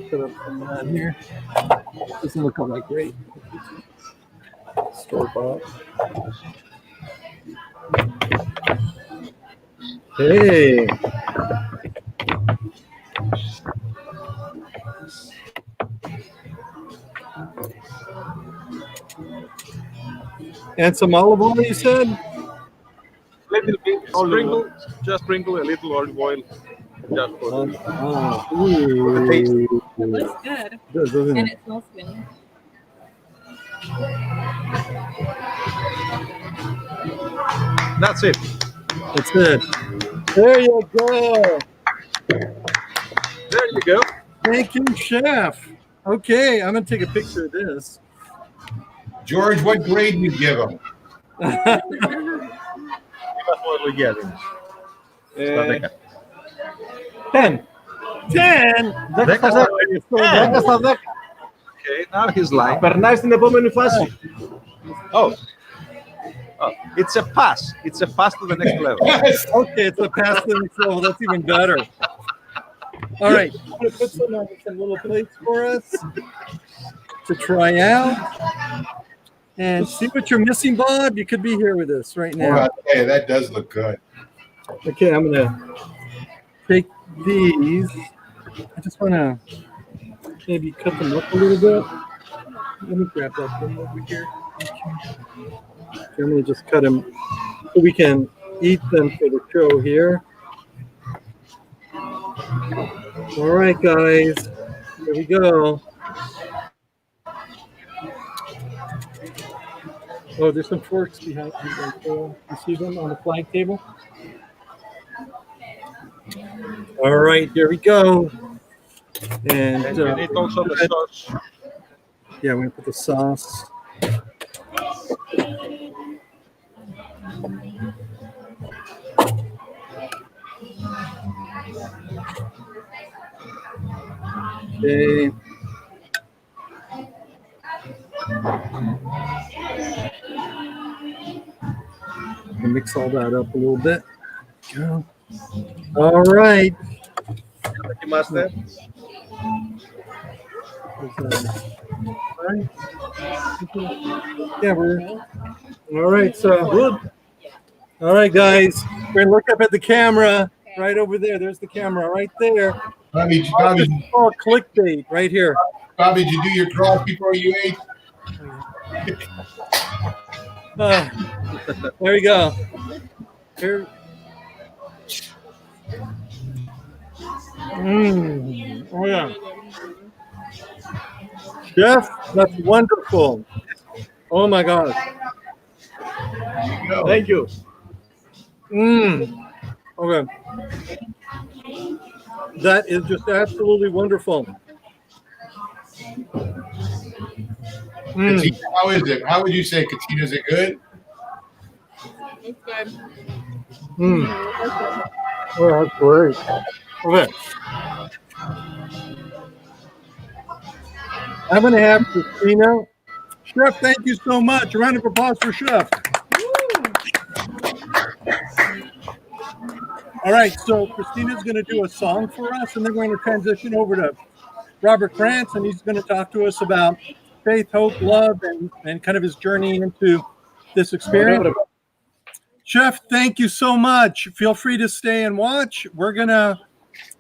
Put up some on here. Doesn't look all that great. Store bought. Hey. And some olive oil, you said? Little bit, just sprinkle a little olive oil. Just for the taste. It looks good. It does, doesn't And it? it smells good. That's it. That's it. There you go. There you go. Thank you, chef. Okay, I'm going to take a picture of this. George, what grade do you give him? That's what we get. 10. 10? Δέκα στα δέκα. Okay, now he's lying. Περνάει στην επόμενη φάση. Oh, it's a pass. It's a pass to the next level. Okay, it's a pass to the next level. That's even better. All right, I'm going to put some on some little plates for us to try out. And see what you're missing, Bob. You could be here with us right now. Well, hey, that does look good. Okay, I'm going to take these. I just want to maybe cut them up a little bit. Let me grab that thing over here. Okay, I'm going to just cut them so we can eat them for the show here. All right, guys. Here we go. Oh, there's some forks behind you. You see them on the flag table? All right, here we go. And You need also the sauce. yeah, we're going to put the sauce. Okay. We'll mix all that up a little bit. Go. All right. Δοκιμάστε. Yeah, we're all right. So good. All right, guys. We're gonna look up at the camera right over there. There's the camera right there. Bobby, It's called clickbait right here. Bobby, did you do your cross before you ate? There we go. Here. Oh yeah. Chef, that's wonderful. Oh my God. Thank you. Okay. That is just absolutely wonderful. Katina, how is it? How would you say, Katina? Is it good? It's good. Oh, that's great. Okay. I'm going to have Christina. Chef, thank you so much. A round of applause for Chef. All right, so Christina's going to do a song for us, and then we're going to transition over to Robert Krantz, and he's going to talk to us about faith, hope, love, and kind of his journey into this experience. Chef, thank you so much. Feel free to stay and watch. We're going to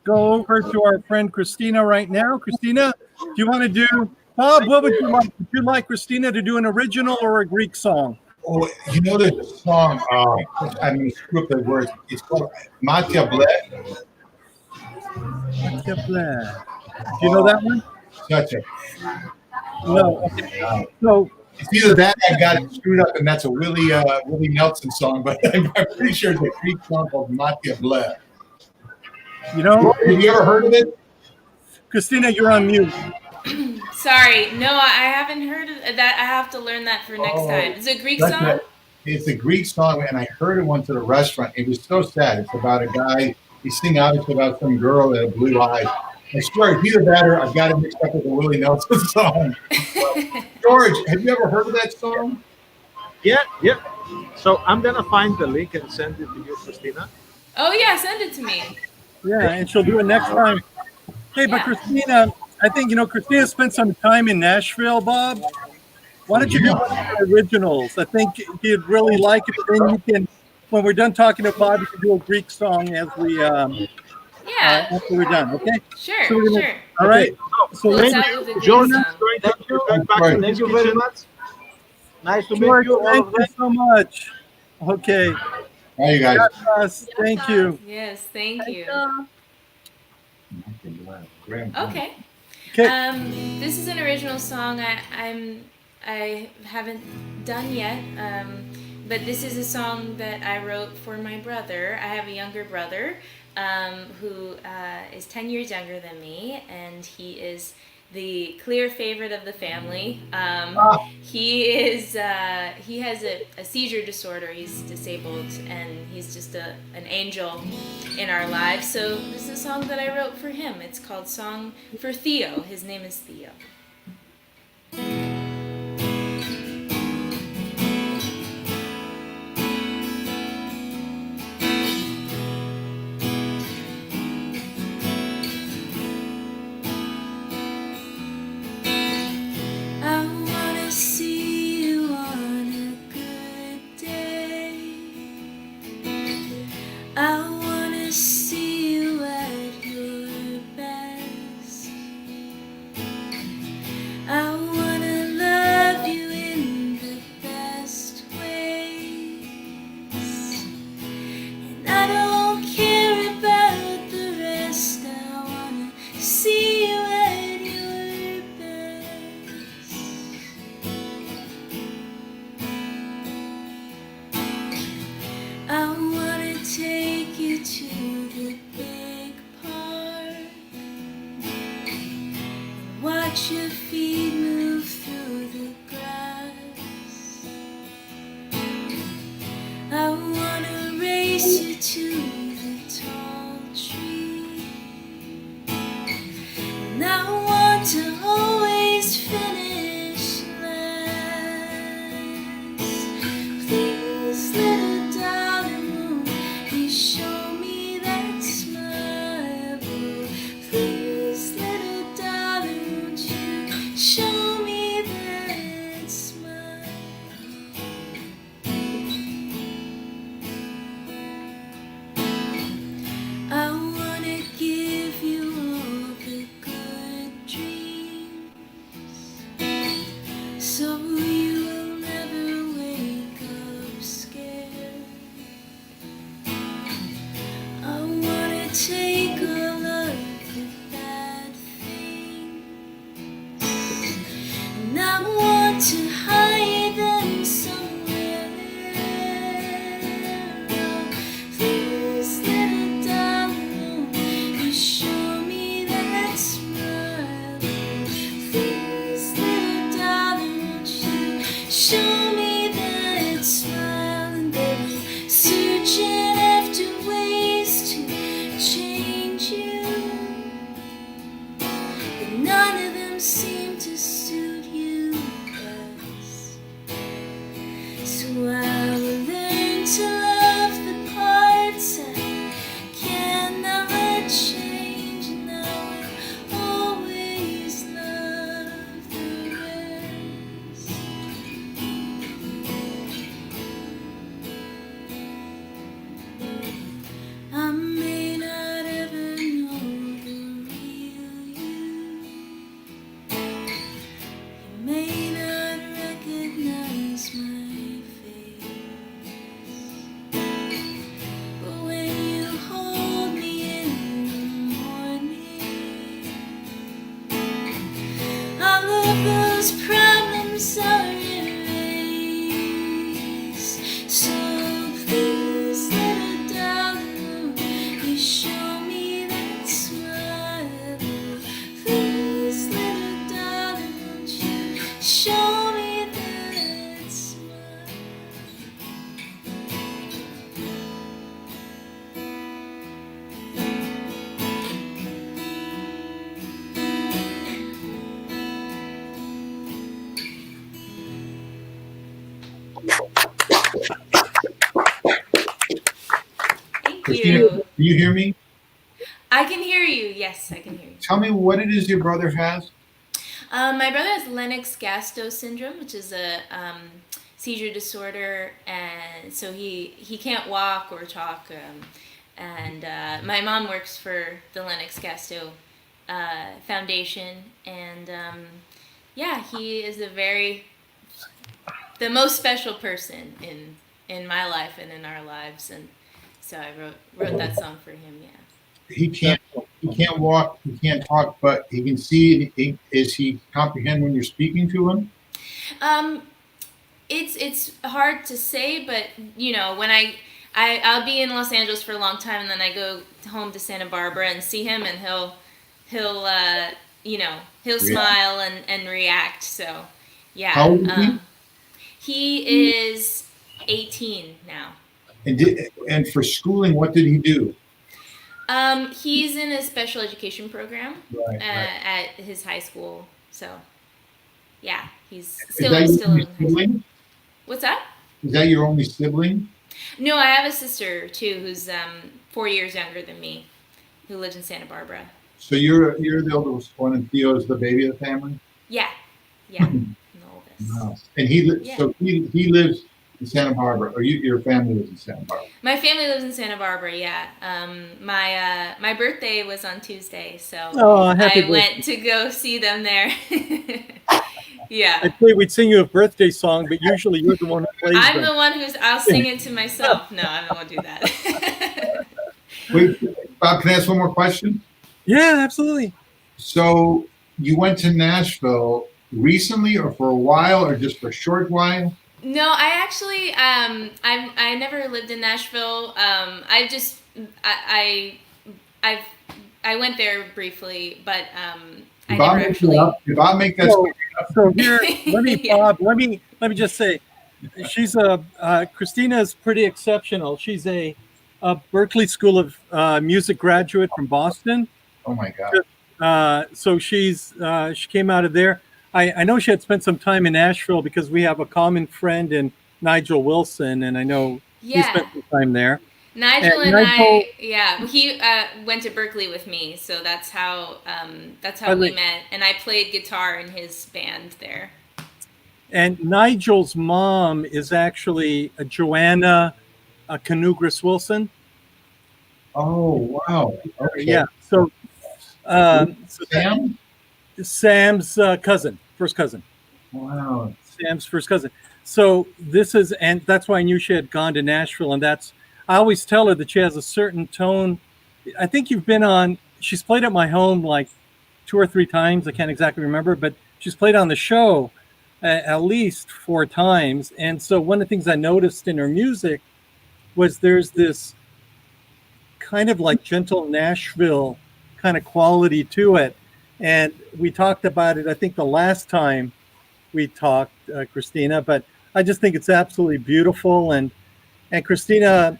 go over to our friend Christina right now. Christina, do you want to do, Bob, what would you like? Would you like Christina to do an original or a Greek song? Oh, you know, there's a song, I mean, screw up the words. It's called Matia Ble. Do you know that one? Such a, No. Okay. So, it's either that or I got it screwed up, and that's a Willie Nelson song, but I'm pretty sure it's a Greek song called Matia Ble. you know, Have you ever heard of it? Christina, you're on mute. Sorry, no, I haven't heard of that. I have to learn that for next time. Is it a Greek song? It's a Greek song, and I heard it once at a restaurant. It was so sad. It's about a guy. He's singing obviously about some girl that had blue eyes. I swear, it's either that or I've got it mixed up with the Willie Nelson song. George, have you ever heard of that song? Yeah. So I'm gonna find the link and send it to you, Christina. Oh yeah, send it to me. Yeah, and she'll do it next time. Hey, but Yeah. Christina, I think, Christina spent some time in Nashville, Bob. Why don't you do one of the originals? I think you'd really like it. Then you can when we're done talking to Bob, you can do a Greek song as we Yeah. after we're done. Okay. Sure. So we're gonna- Sure. All right. So Close let's out with a Greek George song. is going to Thank you. get back to Right. his Thank you very kitchen. much. Nice to meet George, you, all thank of you them. so much. Okay. Bye, you guys. Yes, thank you. Yes. Thank you. Graham. Okay. Okay. This is an original song I haven't done yet, but this is a song that I wrote for my brother. I have a younger brother who is 10 years younger than me, and he is the clear favorite of the family. He has a seizure disorder. He's disabled, and he's just an angel in our lives. So this is a song that I wrote for him. It's called Song for Theo. His name is Theo. I wanna see you on a good day. I wanna see you at your best. I wanna love you in the best ways. And I don't care about the rest. I wanna see you at your best. I wanna take you to the big park. Watch your feet move through the grass. I wanna race you to the tall tree. And I want to always finish last. Please, little darling, won't you show me that smile? Please, little darling, won't you show me that smile? I wanna give you all the good dreams, so you will never wake up scared. I wanna take all of the bad things, and I want to hide them somewhere. Please, little darling, won't you show me that smile? Please, little darling, won't you show me that smile? And they're searching after ways to change you, but none of them seem to suit you best. So I will learn to love the parts I cannot change, and I will always love the rest. I may not ever know the real you. You may not recognize my face, but when you hold me in the morning, all of those problems are erased. So please, little darling, won't you show me that smile? Please, little darling, won't you show me that smile? Thank Christina, you. do you hear me? I can hear you. Yes, I can hear you. Tell me what it is your brother has. My brother has Lennox-Gastaut syndrome, which is a seizure disorder, and so he can't walk or talk. And my mom works for the Lennox Gastaut Foundation, and yeah, he is the most special person in my life and in our lives, and so I wrote that song for him. Yeah. He can't walk, he can't talk, but he can see. Is he comprehend when you're speaking to him? It's hard to say, but you know, when I'll be in Los Angeles for a long time, and then I go home to Santa Barbara and see him, and he'll smile and react. So yeah. How old is he? He is 18 now. And for schooling, what did he do? He's in a special education program Right. at his high school. So yeah, he's Is still that your in only high school. sibling? What's that? Is that your only sibling? No, I have a sister too who's 4 years younger than me, who lives in Santa Barbara. So you're the oldest one, and Theo's the baby of the family. Yeah, I'm the oldest. Wow. And he lives in Santa Barbara, or your family lives in Santa Barbara. My family lives in Santa Barbara. Yeah. My birthday was on Tuesday, so happy I went to go see them there. Yeah. I thought we'd sing you a birthday song, but usually you're the one who plays I'm them. the one I'll sing it to myself. No, I don't want to do that. Wait, Bob, can I ask one more question? Yeah, absolutely. So you went to Nashville recently, or for a while, or just for a short while? No, I actually I never lived in Nashville. I went there briefly, but I never actually. Did Bob make that? So here, let me, Yeah. Bob, let me just say, she's Christina is pretty exceptional. She's a Berklee School of Music graduate from Boston. Oh my God. So she came out of there. I know she had spent some time in Nashville because we have a common friend in Nigel Wilson, and I know he spent some time there. Nigel and I, he went to Berklee with me, so that's how we met, and I played guitar in his band there. And Nigel's mom is actually Joanna Canugras Wilson. Oh wow! Okay. Yeah. So Sam? Sam's cousin, first cousin. Wow. Sam's first cousin. So and that's why I knew she had gone to Nashville, and I always tell her that she has a certain tone. I think she's played at my home like 2 or 3 times. I can't exactly remember, but she's played on the show at least 4 times. And so one of the things I noticed in her music was there's this kind of like gentle Nashville kind of quality to it. And we talked about it, I think the last time we talked, Christina, but I just think it's absolutely beautiful. And Christina,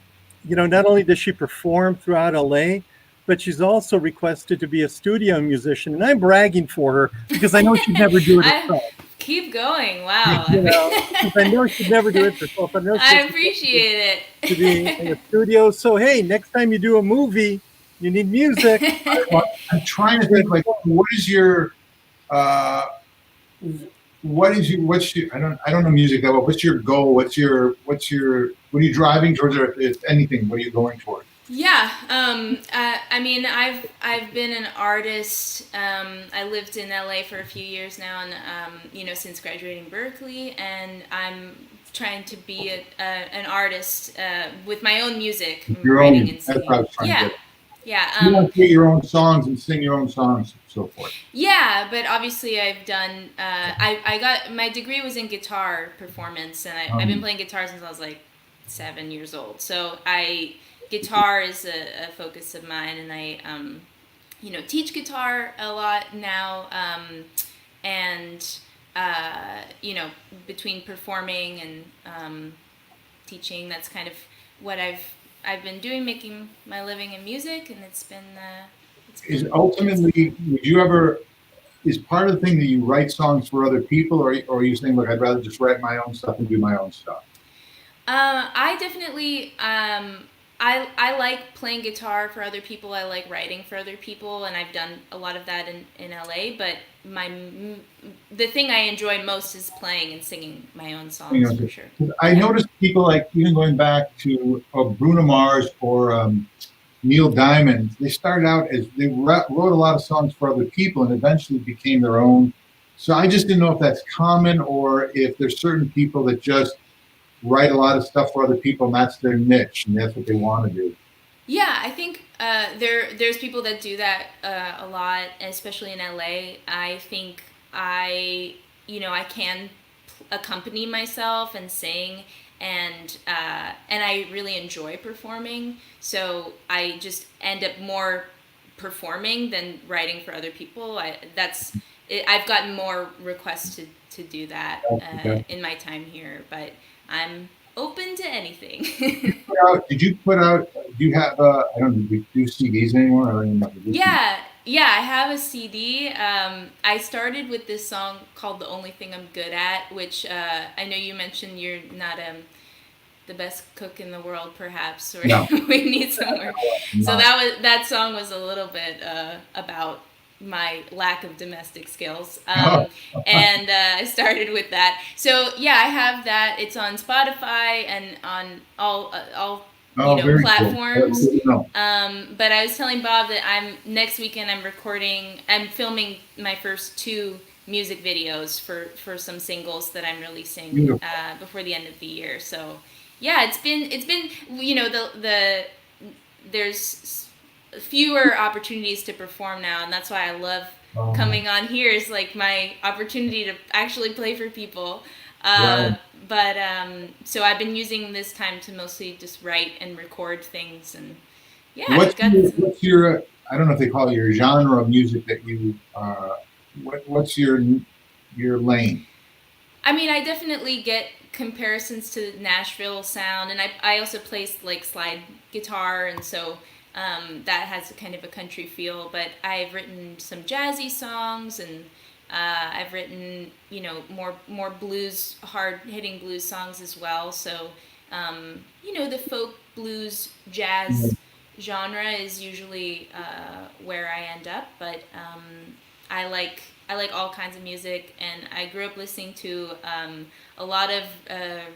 not only does she perform throughout LA, but she's also requested to be a studio musician. And I'm bragging for her because I know she'd never do it herself. Keep going. Wow. I know she'd never do it herself. I appreciate it. To be in a studio. So, hey, next time you do a movie, you need music. I'm trying to think, like, what's your I don't know music that well. What's your goal? What are you driving towards, or if anything, what are you going for? Yeah, I mean, I've been an artist. I lived in LA for a few years now, and since graduating Berklee, and I'm trying to be an artist with my own music, writing and singing. Yeah. You want to create your own songs and sing your own songs and so forth. Yeah, but obviously I've done. I got my degree was in guitar performance, and I've been playing guitar since I was like 7 years old. So guitar is a focus of mine, and I teach guitar a lot now, and between performing and teaching, that's kind of what I've been doing, making my living in music, and it's been ultimately, would you ever, is part of the thing that you write songs for other people, or are you saying, look, I'd rather just write my own stuff and do my own stuff? I definitely I like playing guitar for other people. I like writing for other people, and I've done a lot of that in LA. But the thing I enjoy most is playing and singing my own songs, for sure. I noticed people like even going back to Bruno Mars or Neil Diamond. They started out as they wrote a lot of songs for other people, and eventually became their own. So I just didn't know if that's common or if there's certain people that just write a lot of stuff for other people and that's their niche and that's what they want to do. Yeah, I think there's people that do that a lot, especially in LA. I think I can accompany myself and sing, and I really enjoy performing. So I just end up more performing than writing for other people. I've gotten more requests to do that in my time here, but I'm open to anything. Did you put out? Do you have? I don't know. Do you do CDs anymore? I don't even know. Yeah, I have a CD. I started with this song called "The Only Thing I'm Good At," which I know you mentioned you're not the best cook in the world, perhaps, or No. we need some more. So that song was a little bit about my lack of domestic skills, and I started with that. So yeah, I have that. It's on Spotify and on all platforms. Cool. But I was telling Bob that next weekend I'm filming my first 2 music videos for some singles that I'm releasing before the end of the year. So yeah, it's been there's fewer opportunities to perform now, and that's why I love coming on here. Is like my opportunity to actually play for people. But so I've been using this time to mostly just write and record things, and yeah. What's your I don't know if they call it your genre of music that you what's your lane? I mean, I definitely get comparisons to Nashville sound, and I also play like slide guitar, and so that has a kind of a country feel. But I've written some jazzy songs, and I've written more blues, hard hitting blues songs as well. So the folk blues jazz genre is usually where I end up, but I like all kinds of music, and I grew up listening to a lot of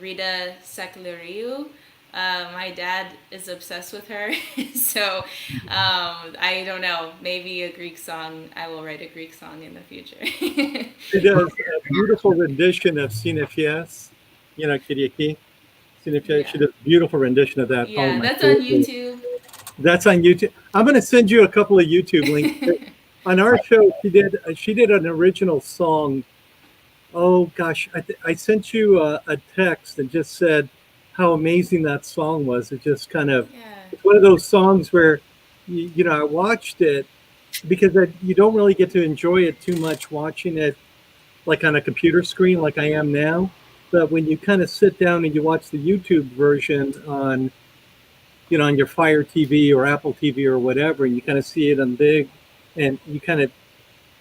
Rita Saklariou. My dad is obsessed with her, so I don't know, maybe a Greek song. I will write a Greek song in the future. She does a beautiful rendition of Sinefjes, Kyriaki. Sinefjes. She does a beautiful rendition of that. Yeah, that's on YouTube. That's on YouTube. I'm going to send you a couple of YouTube links. On our show, she did an original song. Oh gosh, I sent you a text that just said how amazing that song was. It just kind of, it's one of those songs where, I watched it because you don't really get to enjoy it too much watching it like on a computer screen like I am now. But when you kind of sit down and you watch the YouTube version on, on your Fire TV or Apple TV or whatever, and you kind of see it on big, and you kind of,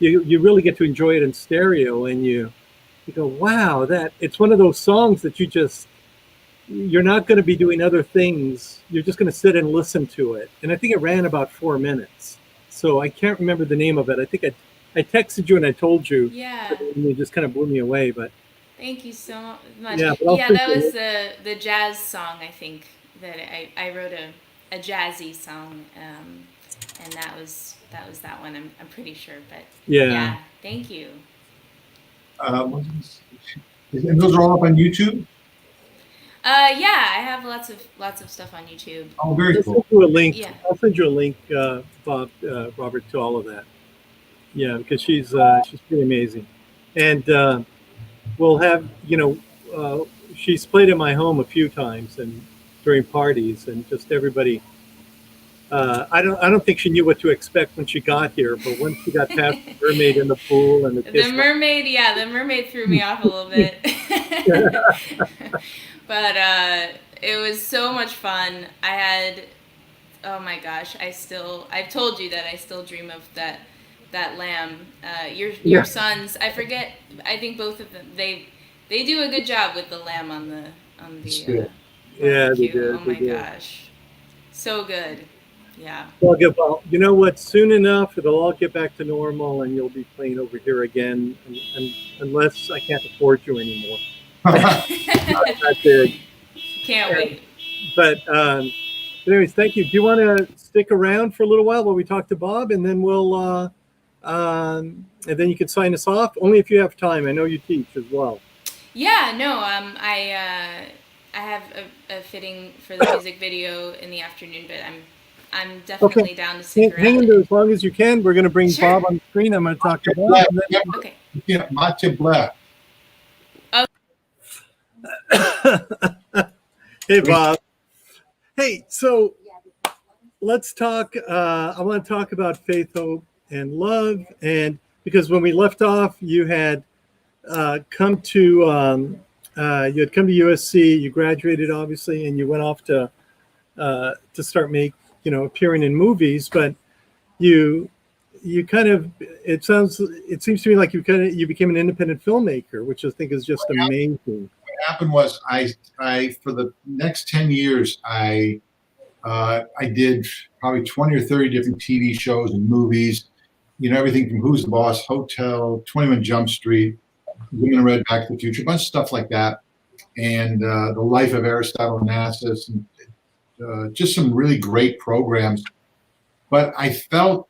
you really get to enjoy it in stereo, and you go, wow, it's one of those songs that you're not going to be doing other things. You're just going to sit and listen to it. And I think it ran about 4 minutes. So I can't remember the name of it. I think I texted you and I told you. Yeah. And you just kind of blew me away. But thank you so much. Yeah, that was the jazz song, I think, that I wrote a jazzy song. And that was that one, I'm pretty sure. But yeah, thank you. And those are all up on YouTube? Yeah, I have lots of stuff on YouTube. Oh, very cool. I'll send you a link. Yeah. I'll send you a link, Robert, to all of that. Yeah, because she's pretty amazing, and we'll have she's played in my home a few times and during parties, and just everybody. I don't think she knew what to expect when she got here, but once she got past the mermaid in the pool and the mermaid threw me off a little bit. But it was so much fun. Oh my gosh, I've told you that I still dream of that lamb. Your sons, I forget, I think both of them, they do a good job with the lamb on the yeah, they do. Oh my gosh. So good. Yeah. Well, you know what? Soon enough, it'll all get back to normal, and you'll be playing over here again, unless I can't afford you anymore. That's it. Can't wait. But anyways, thank you. Do you want to stick around for a little while we talk to Bob, and then we'll and then you can sign us off? Only if you have time. I know you teach as well. Yeah, no, I have a fitting for the music video in the afternoon, but I'm definitely down to stick Hang around. in there as long as you can. We're going to bring Sure. Bob on the screen. I'm going to talk to Bob. Okay. Yeah, Mate Blah. Hey, Bob. Hey, so let's talk. I want to talk about faith, hope, and love. And because when we left off, you had come to USC. You graduated, obviously, and you went off to start appearing in movies. But you kind of it seems to me like you became an independent filmmaker, which I think is just amazing. What happened was I for the next 10 years I did probably 20 or 30 different TV shows and movies, everything from Who's the Boss, Hotel, 21 Jump Street, Women in Red, Back to the Future, a bunch of stuff like that, and The Life of Aristotle Onassis, and just some really great programs. But I felt,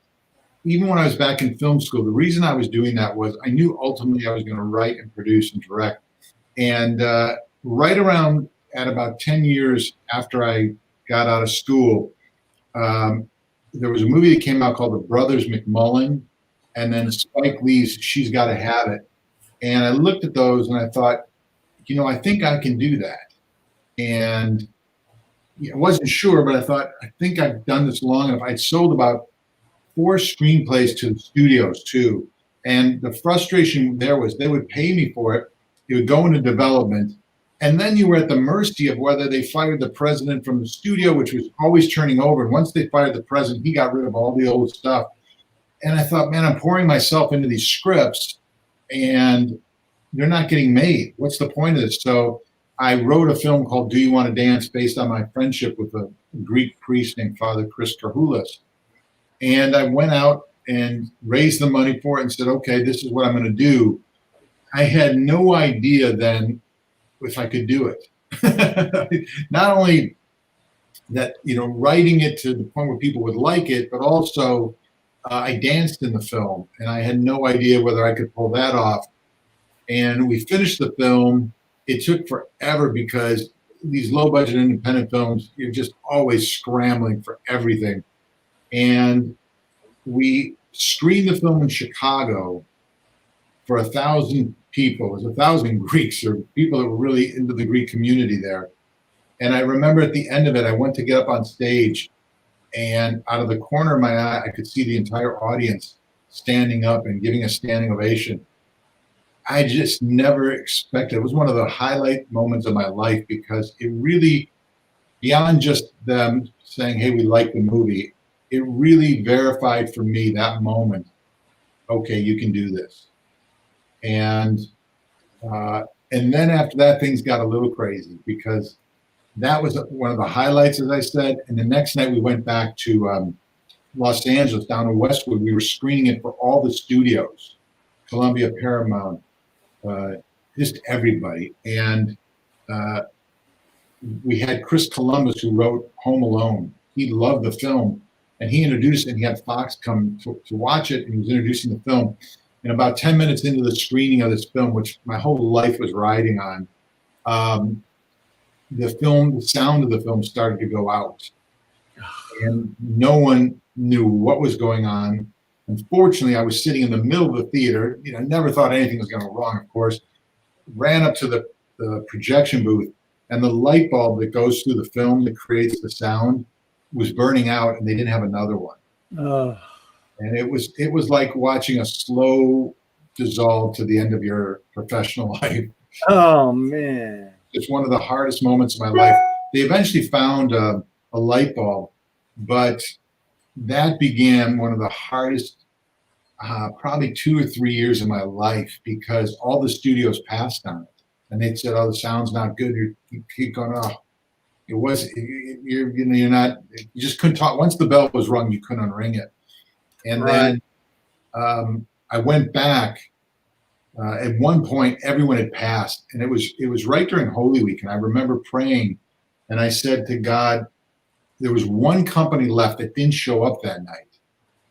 even when I was back in film school, the reason I was doing that was I knew ultimately I was going to write and produce and direct. And right around at about 10 years after I got out of school, there was a movie that came out called The Brothers McMullen, and then Spike Lee's She's Gotta Have It. And I looked at those and I thought, I think I can do that. And I wasn't sure, but I thought, I think I've done this long enough. I'd sold about 4 screenplays to the studios too. And the frustration there was they would pay me for it. It would go into development. And then you were at the mercy of whether they fired the president from the studio, which was always turning over. And once they fired the president, he got rid of all the old stuff. And I thought, man, I'm pouring myself into these scripts and they're not getting made. What's the point of this? So I wrote a film called Do You Want to Dance, based on my friendship with a Greek priest named Father Chouliaras. And I went out and raised the money for it and said, okay, this is what I'm going to do. I had no idea then if I could do it. Not only that, writing it to the point where people would like it, but also I danced in the film and I had no idea whether I could pull that off. And we finished the film. It took forever because these low budget independent films, you're just always scrambling for everything. And we screened the film in Chicago for 1,000 people. It was 1,000 Greeks or people that were really into the Greek community there. And I remember at the end of it, I went to get up on stage, and out of the corner of my eye, I could see the entire audience standing up and giving a standing ovation. I just never expected. It was one of the highlight moments of my life because it really, beyond just them saying, hey, we like the movie, it really verified for me that moment, okay, you can do this. And then after that, things got a little crazy because that was one of the highlights, as I said. And the next night we went back to Los Angeles, down in Westwood. We were screening it for all the studios, Columbia, Paramount, just everybody. And we had Chris Columbus, who wrote Home Alone. He loved the film. And he introduced it, and he had Fox come to watch it, and he was introducing the film. And about 10 minutes into the screening of this film, which my whole life was riding on, the sound of the film started to go out. And no one knew what was going on. Unfortunately, I was sitting in the middle of the theater. Never thought anything was going to go wrong, of course. Ran up to the projection booth, and the light bulb that goes through the film that creates the sound was burning out, and they didn't have another one. And it was like watching a slow dissolve to the end of your professional life. Oh, man. It's one of the hardest moments of my life. They eventually found a light bulb, but that began one of the hardest, probably 2 or 3 years of my life, because all the studios passed on it. And they said, oh, the sound's not good. You keep going, oh. It was, you're not, you just couldn't talk. Once the bell was rung, you couldn't unring it. And Right. then I went back. At one point, everyone had passed, and it was right during Holy Week. And I remember praying, and I said to God, there was one company left that didn't show up that night.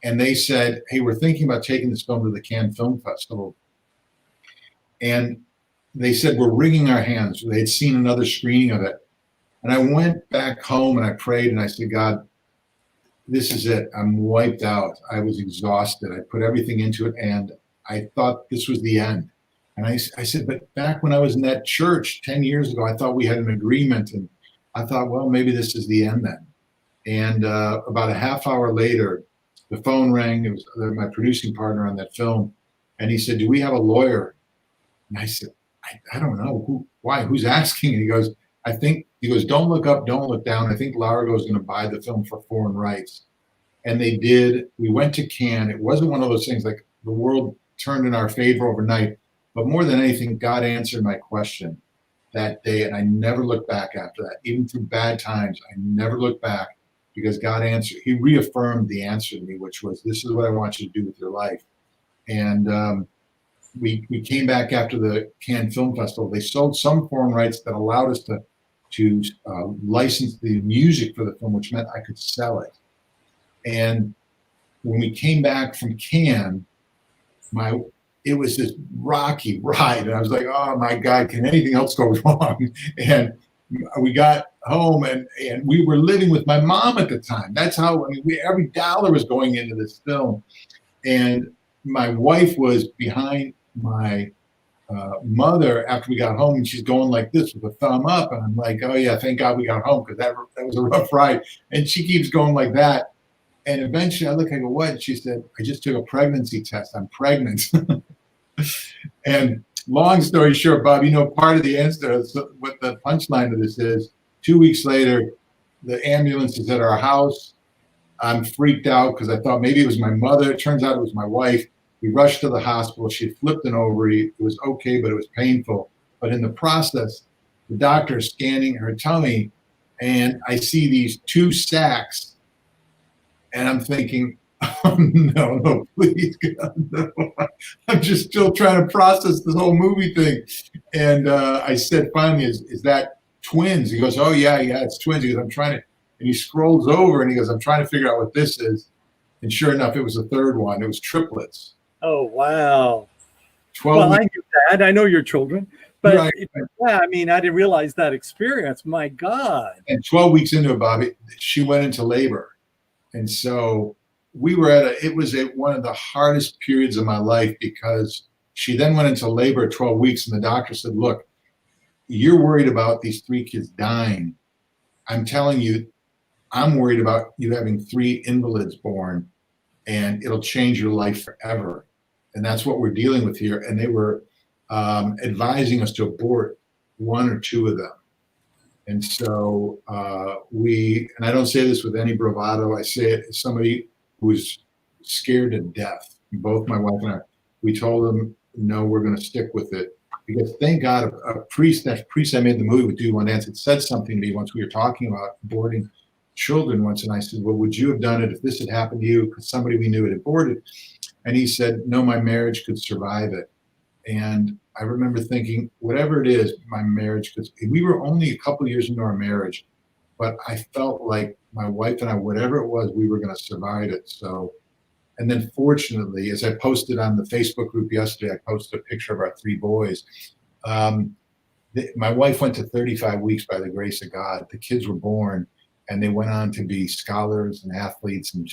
And they said, hey, we're thinking about taking this film to the Cannes Film Festival. And they said, we're wringing our hands. They had seen another screening of it. And I went back home and I prayed and I said, God, this is it. I'm wiped out. I was exhausted. I put everything into it and I thought this was the end. And I said, but back when I was in that church 10 years ago, I thought we had an agreement. And I thought, well, maybe this is the end then. And about a half hour later, the phone rang. It was my producing partner on that film. And he said, do we have a lawyer? And I said, I don't know. Why? Who's asking? And he goes, don't look up, don't look down. I think Largo's going to buy the film for foreign rights. And they did. We went to Cannes. It wasn't one of those things like the world turned in our favor overnight. But more than anything, God answered my question that day. And I never looked back after that. Even through bad times, I never looked back because God answered. He reaffirmed the answer to me, which was, this is what I want you to do with your life. And we came back after the Cannes Film Festival. They sold some foreign rights that allowed us to license the music for the film, which meant I could sell it. And when we came back from Cannes, it was this rocky ride. And I was like, oh my God, can anything else go wrong? And we got home and we were living with my mom at the time. That's how, every dollar was going into this film. And my wife was behind my mother after we got home, and she's going like this with a thumb up. And I'm like, oh yeah, thank God we got home, because that was a rough ride. And she keeps going like that. And eventually I look, I go, what? And she said, I just took a pregnancy test. I'm pregnant. And long story short, Bob, part of the answer, what the punchline of this is, 2 weeks later, the ambulance is at our house. I'm freaked out because I thought maybe it was my mother. It turns out it was my wife. We rushed to the hospital. She flipped an ovary. It was okay, but it was painful. But in the process, the doctor is scanning her tummy, and I see these 2 sacs, and I'm thinking, oh, no, please, God, no. I'm just still trying to process this whole movie thing. And I said, finally, is that twins? He goes, oh, yeah, it's twins. He goes, I'm trying to, and he scrolls over, and he goes, I'm trying to figure out what this is. And sure enough, it was a third one. It was triplets. Oh, wow. 12 Well, weeks. I knew that. I know your children. But Right. yeah, I didn't realize that experience. My God. And 12 weeks into it, Bobby, she went into labor. And so we were it was one of the hardest periods of my life, because she then went into labor at 12 weeks. And the doctor said, look, you're worried about these 3 kids dying. I'm telling you, I'm worried about you having 3 invalids born, and it'll change your life forever. And that's what we're dealing with here. And they were advising us to abort 1 or 2 of them. And so and I don't say this with any bravado, I say it as somebody who was scared to death. Both my wife and I, we told them, no, we're going to stick with it. Because thank God, that priest I made the movie with, Do One Dance, had said something to me once. We were talking about aborting children once, and I said, well, would you have done it if this had happened to you? Because somebody we knew had aborted. And he said, no, my marriage could survive it. And I remember thinking, whatever it is, my marriage could. We were only a couple of years into our marriage, but I felt like my wife and I, whatever it was, we were going to survive it. So, and then fortunately, as I posted on the Facebook group yesterday, I posted a picture of our 3 boys. My wife went to 35 weeks by the grace of God. The kids were born, and they went on to be scholars and athletes, and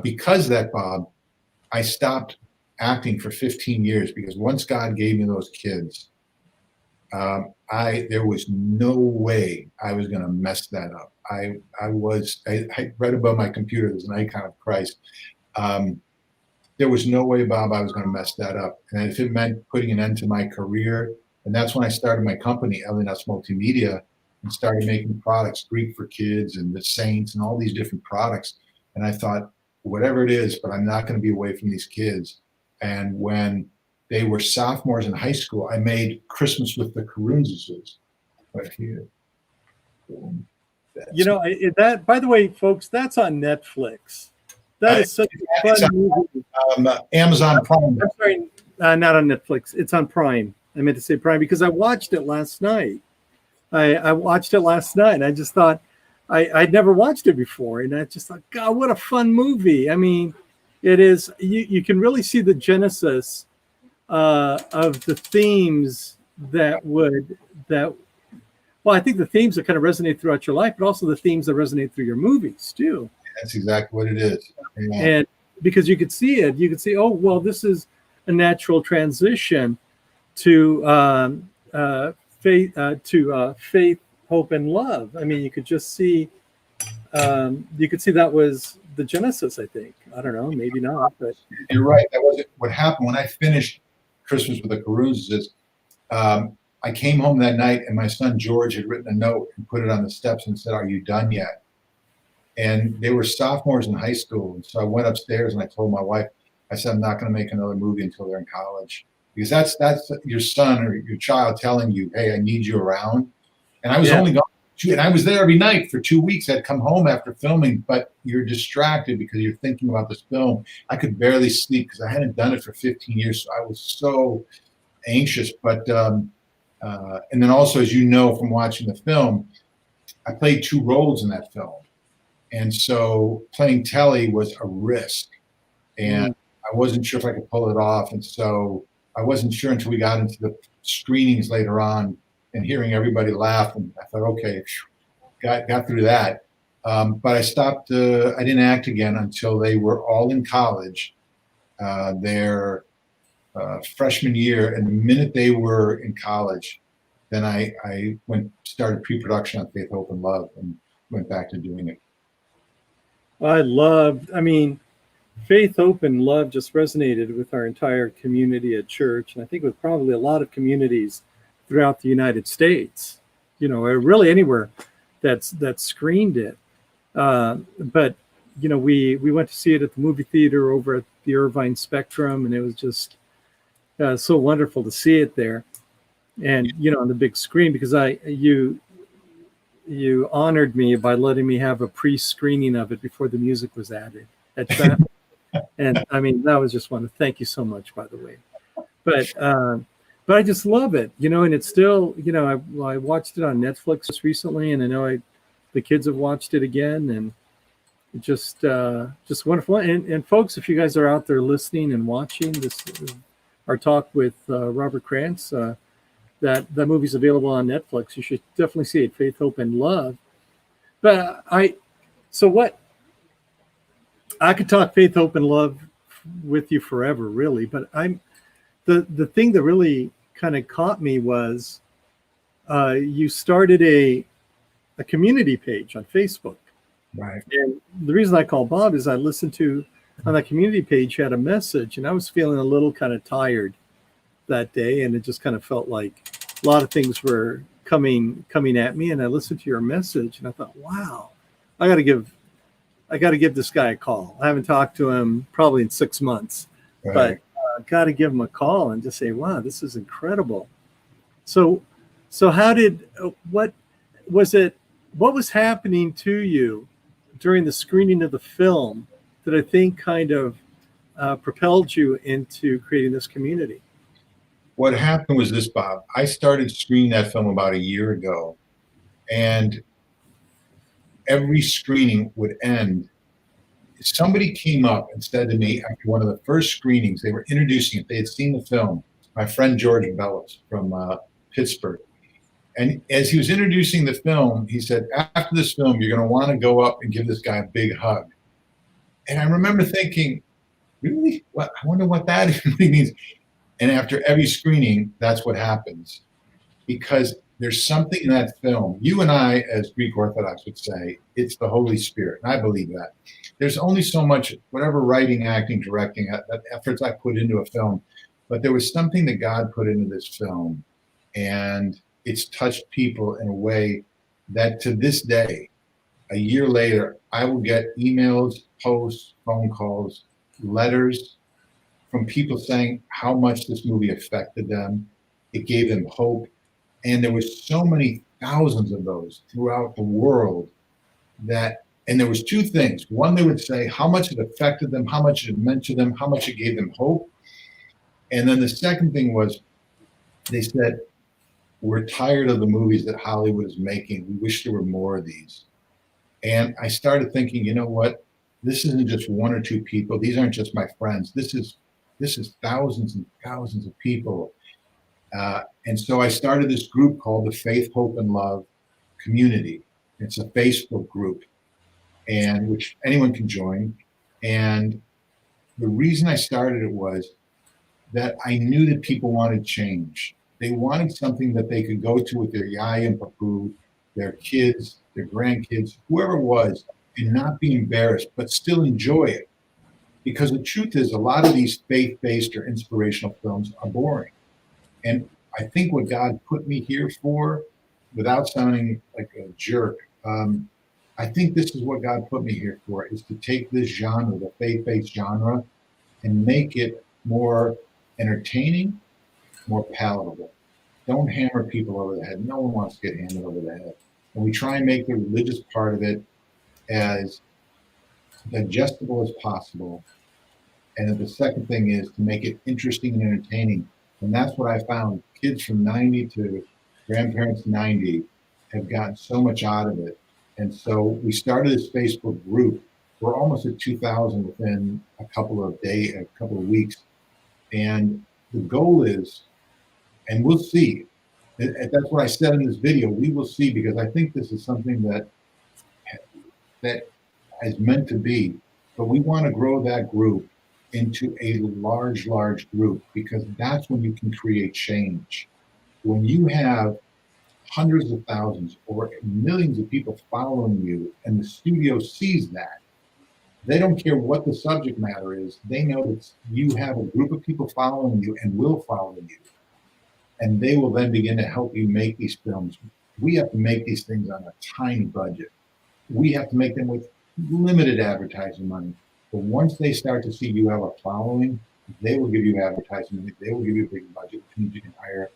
because of that, Bob, I stopped acting for 15 years, because once God gave me those kids, there was no way I was going to mess that up. I read above my computer, there's an icon of Christ. There was no way, Bob, I was going to mess that up. And if it meant putting an end to my career, and that's when I started my company, LNS Multimedia, and started making products, Greek for Kids and the Saints and all these different products. And I thought, whatever it is, but I'm not going to be away from these kids. And when they were sophomores in high school, I made Christmas with the Karunzes right here. You know, that, by the way, folks, that's on Netflix. That is such a It's fun movie. Amazon Prime. I'm sorry, not on Netflix. It's on Prime. I meant to say Prime because I watched it last night. I watched it last night, and I just thought I'd never watched it before, and I just thought, God, what a fun movie! I mean, it is. You can really see the genesis of the themes that. Well, I think the themes that kind of resonate throughout your life, but also the themes that resonate through your movies too. That's exactly what it is. Yeah. And because you could see it, you could see, oh, well, this is a natural transition to faith, hope, and love. I mean, you could just see, that was the genesis. I think. I don't know, maybe not, but You're right. That wasn't what happened when I finished Christmas with the Caruses. I came home that night, and my son George had written a note and put it on the steps and said, "Are you done yet?" And they were sophomores in high school. And so I went upstairs and I told my wife, I said, I'm not going to make another movie until they're in college. Because that's your son or your child telling you, hey, I need you around. And I was only gone and I was there every night for 2 weeks. I'd come home after filming, but you're distracted because you're thinking about this film. I could barely sleep because I hadn't done it for 15 years. So I was so anxious. But and then also, as you know from watching the film, I played 2 roles in that film. And so playing Telly was a risk. And I wasn't sure if I could pull it off. And so I wasn't sure until we got into the screenings later on and hearing everybody laugh. And I thought, okay, got through that. But I stopped, I didn't act again until they were all in college, their freshman year. And the minute they were in college, then I started pre-production on Faith, Hope, and Love and went back to doing it. I mean, Faith, Hope, and Love just resonated with our entire community at church, and I think with probably a lot of communities throughout the United States, you know, or really anywhere that screened it. But you know, we went to see it at the movie theater over at the Irvine Spectrum, and it was just so wonderful to see it there, and you know, on the big screen, because you honored me by letting me have a pre-screening of it before the music was added at traffic. And I mean, that was just one. Thank you so much, by the way. But I just love it, you know. And it's still, you know, I watched it on Netflix just recently, and I know the kids have watched it again, and just wonderful. And folks, if you guys are out there listening and watching this, our talk with Robert Krantz, that movie's available on Netflix. You should definitely see it, Faith, Hope, and Love. But I could talk Faith, Hope, and Love with you forever, really. But the thing that really kind of caught me was you started a community page on Facebook. Right. And the reason I called Bob is I listened to, on that community page, you had a message, and I was feeling a little kind of tired that day, and it just kind of felt like a lot of things were coming at me. And I listened to your message, and I thought, wow, I got to give this guy a call. I haven't talked to him probably in 6 months, but got to give him a call and just say, wow, this is incredible. So what was happening to you during the screening of the film that I think kind of propelled you into creating this community? What happened was this, Bob. I started screening that film about a year ago, and every screening would end. Somebody came up and said to me after one of the first screenings, they were introducing it. They had seen the film. My friend George Chouliaras from Pittsburgh. And as he was introducing the film, he said, after this film, you're going to want to go up and give this guy a big hug. And I remember thinking, really? What? I wonder what that really means. And after every screening, that's what happens. Because there's something in that film. You and I, as Greek Orthodox would say, it's the Holy Spirit. And I believe that. There's only so much, whatever writing, acting, directing, efforts I put into a film. But there was something that God put into this film. And it's touched people in a way that to this day, a year later, I will get emails, posts, phone calls, letters from people saying how much this movie affected them. It gave them hope. And there were so many thousands of those throughout the world that, and there was two things. One, they would say how much it affected them, how much it meant to them, how much it gave them hope. And then the second thing was they said, we're tired of the movies that Hollywood is making. We wish there were more of these. And I started thinking, you know what? This isn't just one or two people. These aren't just my friends. This is thousands and thousands of people. And so I started this group called the Faith, Hope, and Love Community. It's a Facebook group, and which anyone can join. And the reason I started it was that I knew that people wanted change. They wanted something that they could go to with their yaya and papu, their kids, their grandkids, whoever it was, and not be embarrassed, but still enjoy it. Because the truth is, a lot of these faith-based or inspirational films are boring. And I think what God put me here for, without sounding like a jerk, I think this is what God put me here for, is to take this genre, the faith-based genre, and make it more entertaining, more palatable. Don't hammer people over the head. No one wants to get hammered over the head. And we try and make the religious part of it as digestible as possible. And then the second thing is to make it interesting and entertaining. And that's what I found. Kids from 90 to grandparents 90 have gotten so much out of it. And so we started this Facebook group. We're almost at 2,000 within a couple of weeks. And the goal is, and we'll see, that's what I said in this video, we will see, because I think this is something that is meant to be, but we want to grow that group into a large group, because that's when you can create change. When you have hundreds of thousands or millions of people following you, and the studio sees that, they don't care what the subject matter is. They know that you have a group of people following you and will follow you. And they will then begin to help you make these films. We have to make these things on a tiny budget. We have to make them with limited advertising money. But once they start to see you have a following, they will give you advertising money. They will give you a big budget, which means you can hire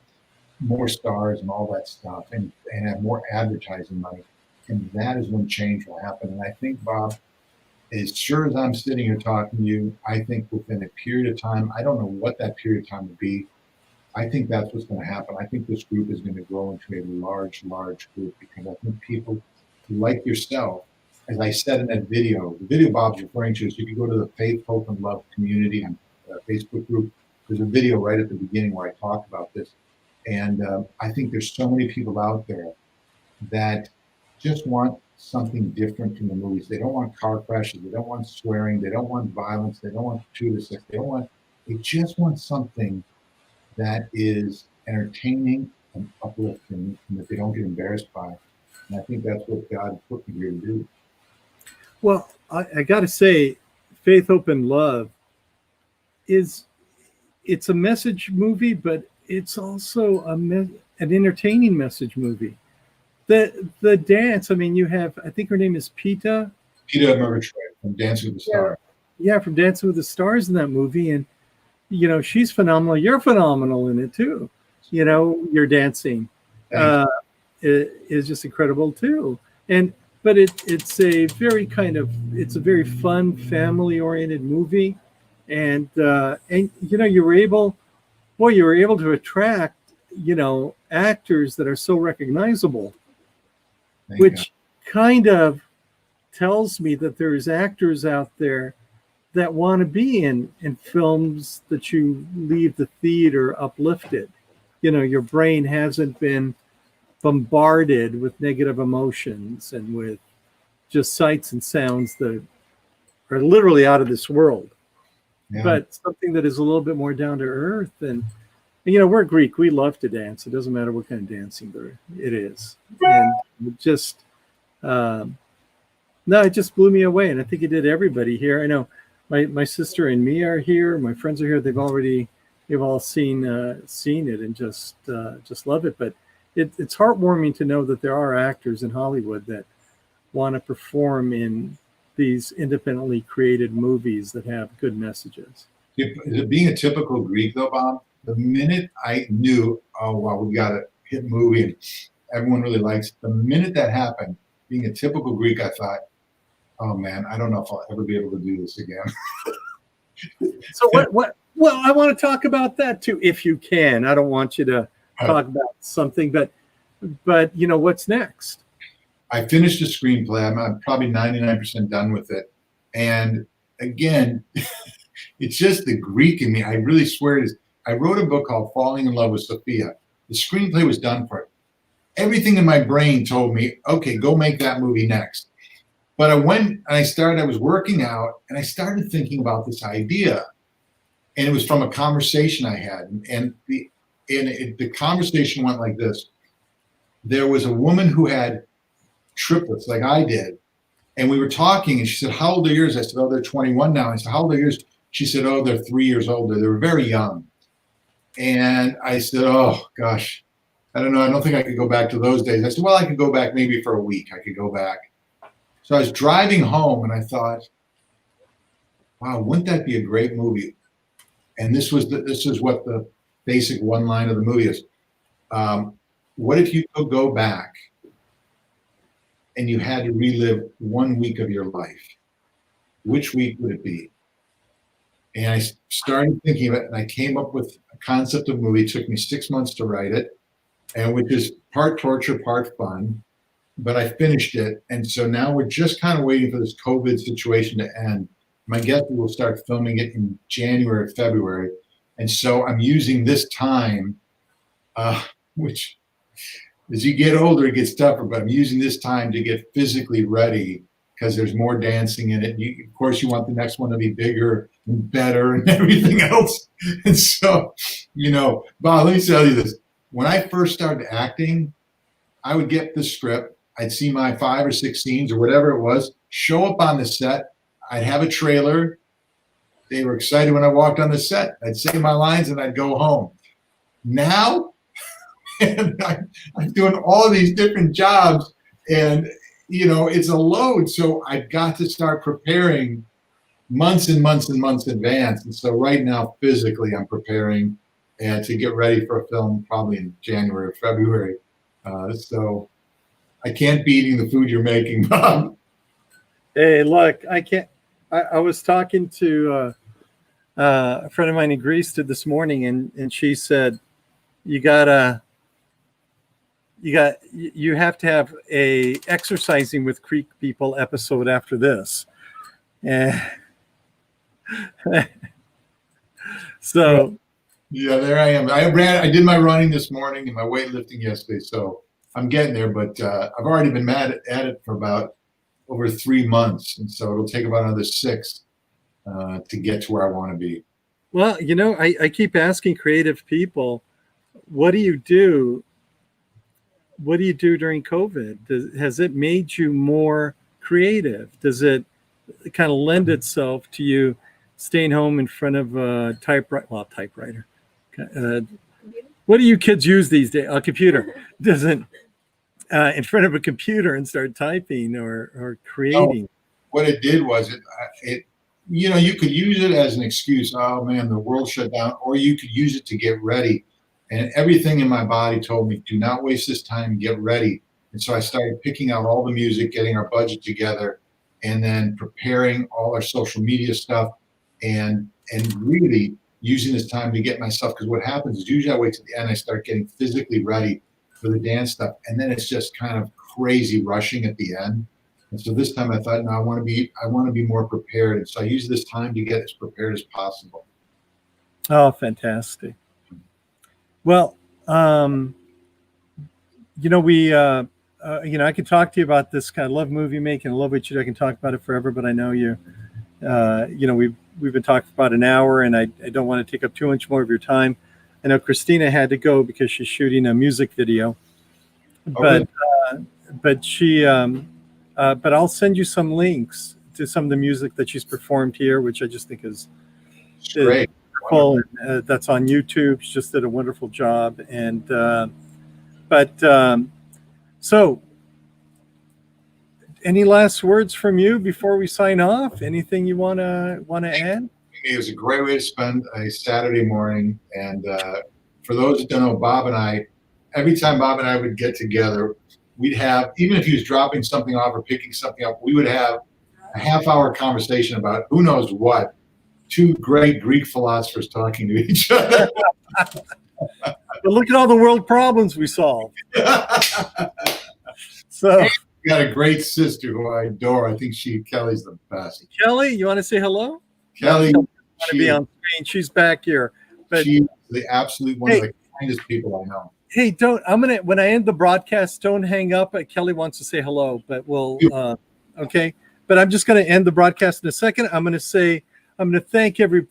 more stars and all that stuff, and have more advertising money. And that is when change will happen. And I think, Bob, as sure as I'm sitting here talking to you, I think within a period of time, I don't know what that period of time would be, I think that's what's going to happen. I think this group is going to grow into a large group, because I think people like yourself, as I said in that video, the video Bob's referring to, is if you go to the Faith, Hope, and Love Community on Facebook group, there's a video right at the beginning where I talk about this. And I think there's so many people out there that just want something different from the movies. They don't want car crashes. They don't want swearing. They don't want violence. They don't want 2 to 6. They just want something that is entertaining and uplifting, and that they don't get embarrassed by. And I think that's what God put me here to do. Well, I got to say, Faith, Hope, and Love it's a message movie, but it's also an entertaining message movie. The dance, I mean, you have, I think her name is Peta Murgatroyd from Dancing with the Stars. Yeah, from Dancing with the Stars in that movie. And, you know, she's phenomenal. You're phenomenal in it too. You know, your dancing is just incredible too. But it's a very very fun, family-oriented movie. And you know, you were able to attract, you know, actors that are so recognizable, which kind of tells me that there's actors out there that want to be in films that you leave the theater uplifted. You know, your brain hasn't been bombarded with negative emotions and with just sights and sounds that are literally out of this world. Yeah. But something that is a little bit more down to earth. And you know, we're Greek. We love to dance. It doesn't matter what kind of dancing it is. And it just, it just blew me away. And I think it did everybody here. I know my sister and me are here. My friends are here. They've all seen it and just love it. But it's heartwarming to know that there are actors in Hollywood that want to perform in these independently created movies that have good messages. Being a typical Greek, though, Bob, the minute I knew, oh, wow, we got a hit movie, and everyone really likes it. The minute that happened, being a typical Greek, I thought, oh man, I don't know if I'll ever be able to do this again. So what? Well, I want to talk about that too, if you can. I don't want you to talk about something, but you know, what's next? I finished the screenplay. I'm probably 99% done with it. And again, it's just the Greek in me. I really swear it is. I wrote a book called Falling in Love with Sophia. The screenplay was done for it. Everything in my brain told me, okay, go make that movie next. But I went and I was working out and I started thinking about this idea. And it was from a conversation I had. And the conversation went like this. There was a woman who had triplets like I did. And we were talking and she said, how old are yours? I said, oh, they're 21 now. I said, how old are yours? She said, oh, they're 3 years older. They were very young. And I said, oh, gosh, I don't know. I don't think I could go back to those days. I said, well, I could go back maybe for a week. I could go back. So I was driving home and I thought, wow, wouldn't that be a great movie? And this is what the basic one line of the movie is. What if you could go back and you had to relive 1 week of your life? Which week would it be? And I started thinking of it, and I came up with a concept of movie. It took me 6 months to write it, and which is part torture, part fun. But I finished it, and so now we're just kind of waiting for this COVID situation to end. My guess is we'll start filming it in January, February. And so I'm using this time, which as you get older, it gets tougher, but I'm using this time to get physically ready because there's more dancing in it. Of course, you want the next one to be bigger and better and everything else. And so, you know, Bob, let me tell you this. When I first started acting, I would get the script. I'd see my 5 or 6 scenes or whatever it was, show up on the set. I'd have a trailer. They were excited when I walked on the set. I'd say my lines and I'd go home. Now, I'm doing all these different jobs and, you know, it's a load. So I've got to start preparing months and months and months in advance. And so right now, physically, I'm preparing to get ready for a film probably in January or February. So I can't be eating the food you're making, Bob. Hey, look, I can't. I was talking to a friend of mine in Greece this morning, and she said, you have to have a exercising with Greek people episode after this. And so yeah, there I am. I did my running this morning and my weightlifting yesterday, so I'm getting there. But I've already been mad at it for about over 3 months, and so it'll take about another 6 to get to where I want to be. Well, you know, I keep asking creative people, what do you do? What do you do during COVID? Has it made you more creative? Does it kind of lend itself to you staying home in front of a typewriter? What do you kids use these days? A computer. Doesn't in front of a computer and start typing or creating. No, what it did was it you know, you could use it as an excuse. Oh man, the world shut down, or you could use it to get ready. And everything in my body told me, do not waste this time, get ready. And so I started picking out all the music, getting our budget together, and then preparing all our social media stuff and really using this time to get myself, because what happens is usually I wait to the end, I start getting physically ready for the dance stuff. And then it's just kind of crazy rushing at the end. And so this time I thought, no, I want to be more prepared. And so I use this time to get as prepared as possible. Oh, fantastic. Well, you know, I could talk to you about this. I love movie making. I love what you do. I can talk about it forever, but I know you know, we've been talking for about an hour, and I don't want to take up too much more of your time. I know Christina had to go because she's shooting a music video, but I'll send you some links to some of the music that she's performed here, which I just think is great. Cool. That's on YouTube. She just did a wonderful job. And so any last words from you before we sign off? Anything you want to add? It was a great way to spend a Saturday morning. And for those that don't know, Bob and I every time Bob and I would get together, we'd have, even if he was dropping something off or picking something up, we would have a half-hour conversation about who knows what. Two great Greek philosophers talking to each other. But look at all the world problems we solved. So, we got a great sister who I adore. I think Kelly's the best. Kelly, you want to say hello? Kelly, Want to be on screen? She's back here. But she's the absolute one of the kindest people I know. Hey, when I end the broadcast, don't hang up. Kelly wants to say hello, but we'll, okay. But I'm just going to end the broadcast in a second. I'm going to thank you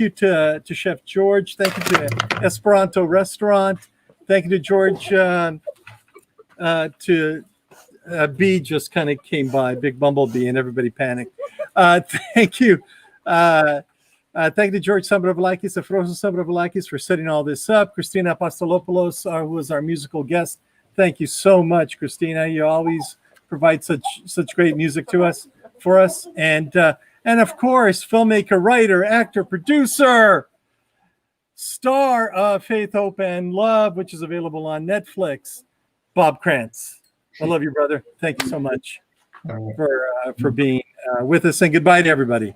to Chef George. Thank you to Esperanto Restaurant. Thank you to George, to Bee just kind of came by, big bumblebee, and everybody panicked. Thank you. Thank you to George Chouliaras, Stavrou Chouliaras, for setting all this up. Christina Apostolopoulos, who was our musical guest. Thank you so much, Christina. You always provide such great music for us. And of course, filmmaker, writer, actor, producer, star of Faith, Hope, and Love, which is available on Netflix, Bob Krantz. I love you, brother. Thank you so much for being with us, and goodbye to everybody.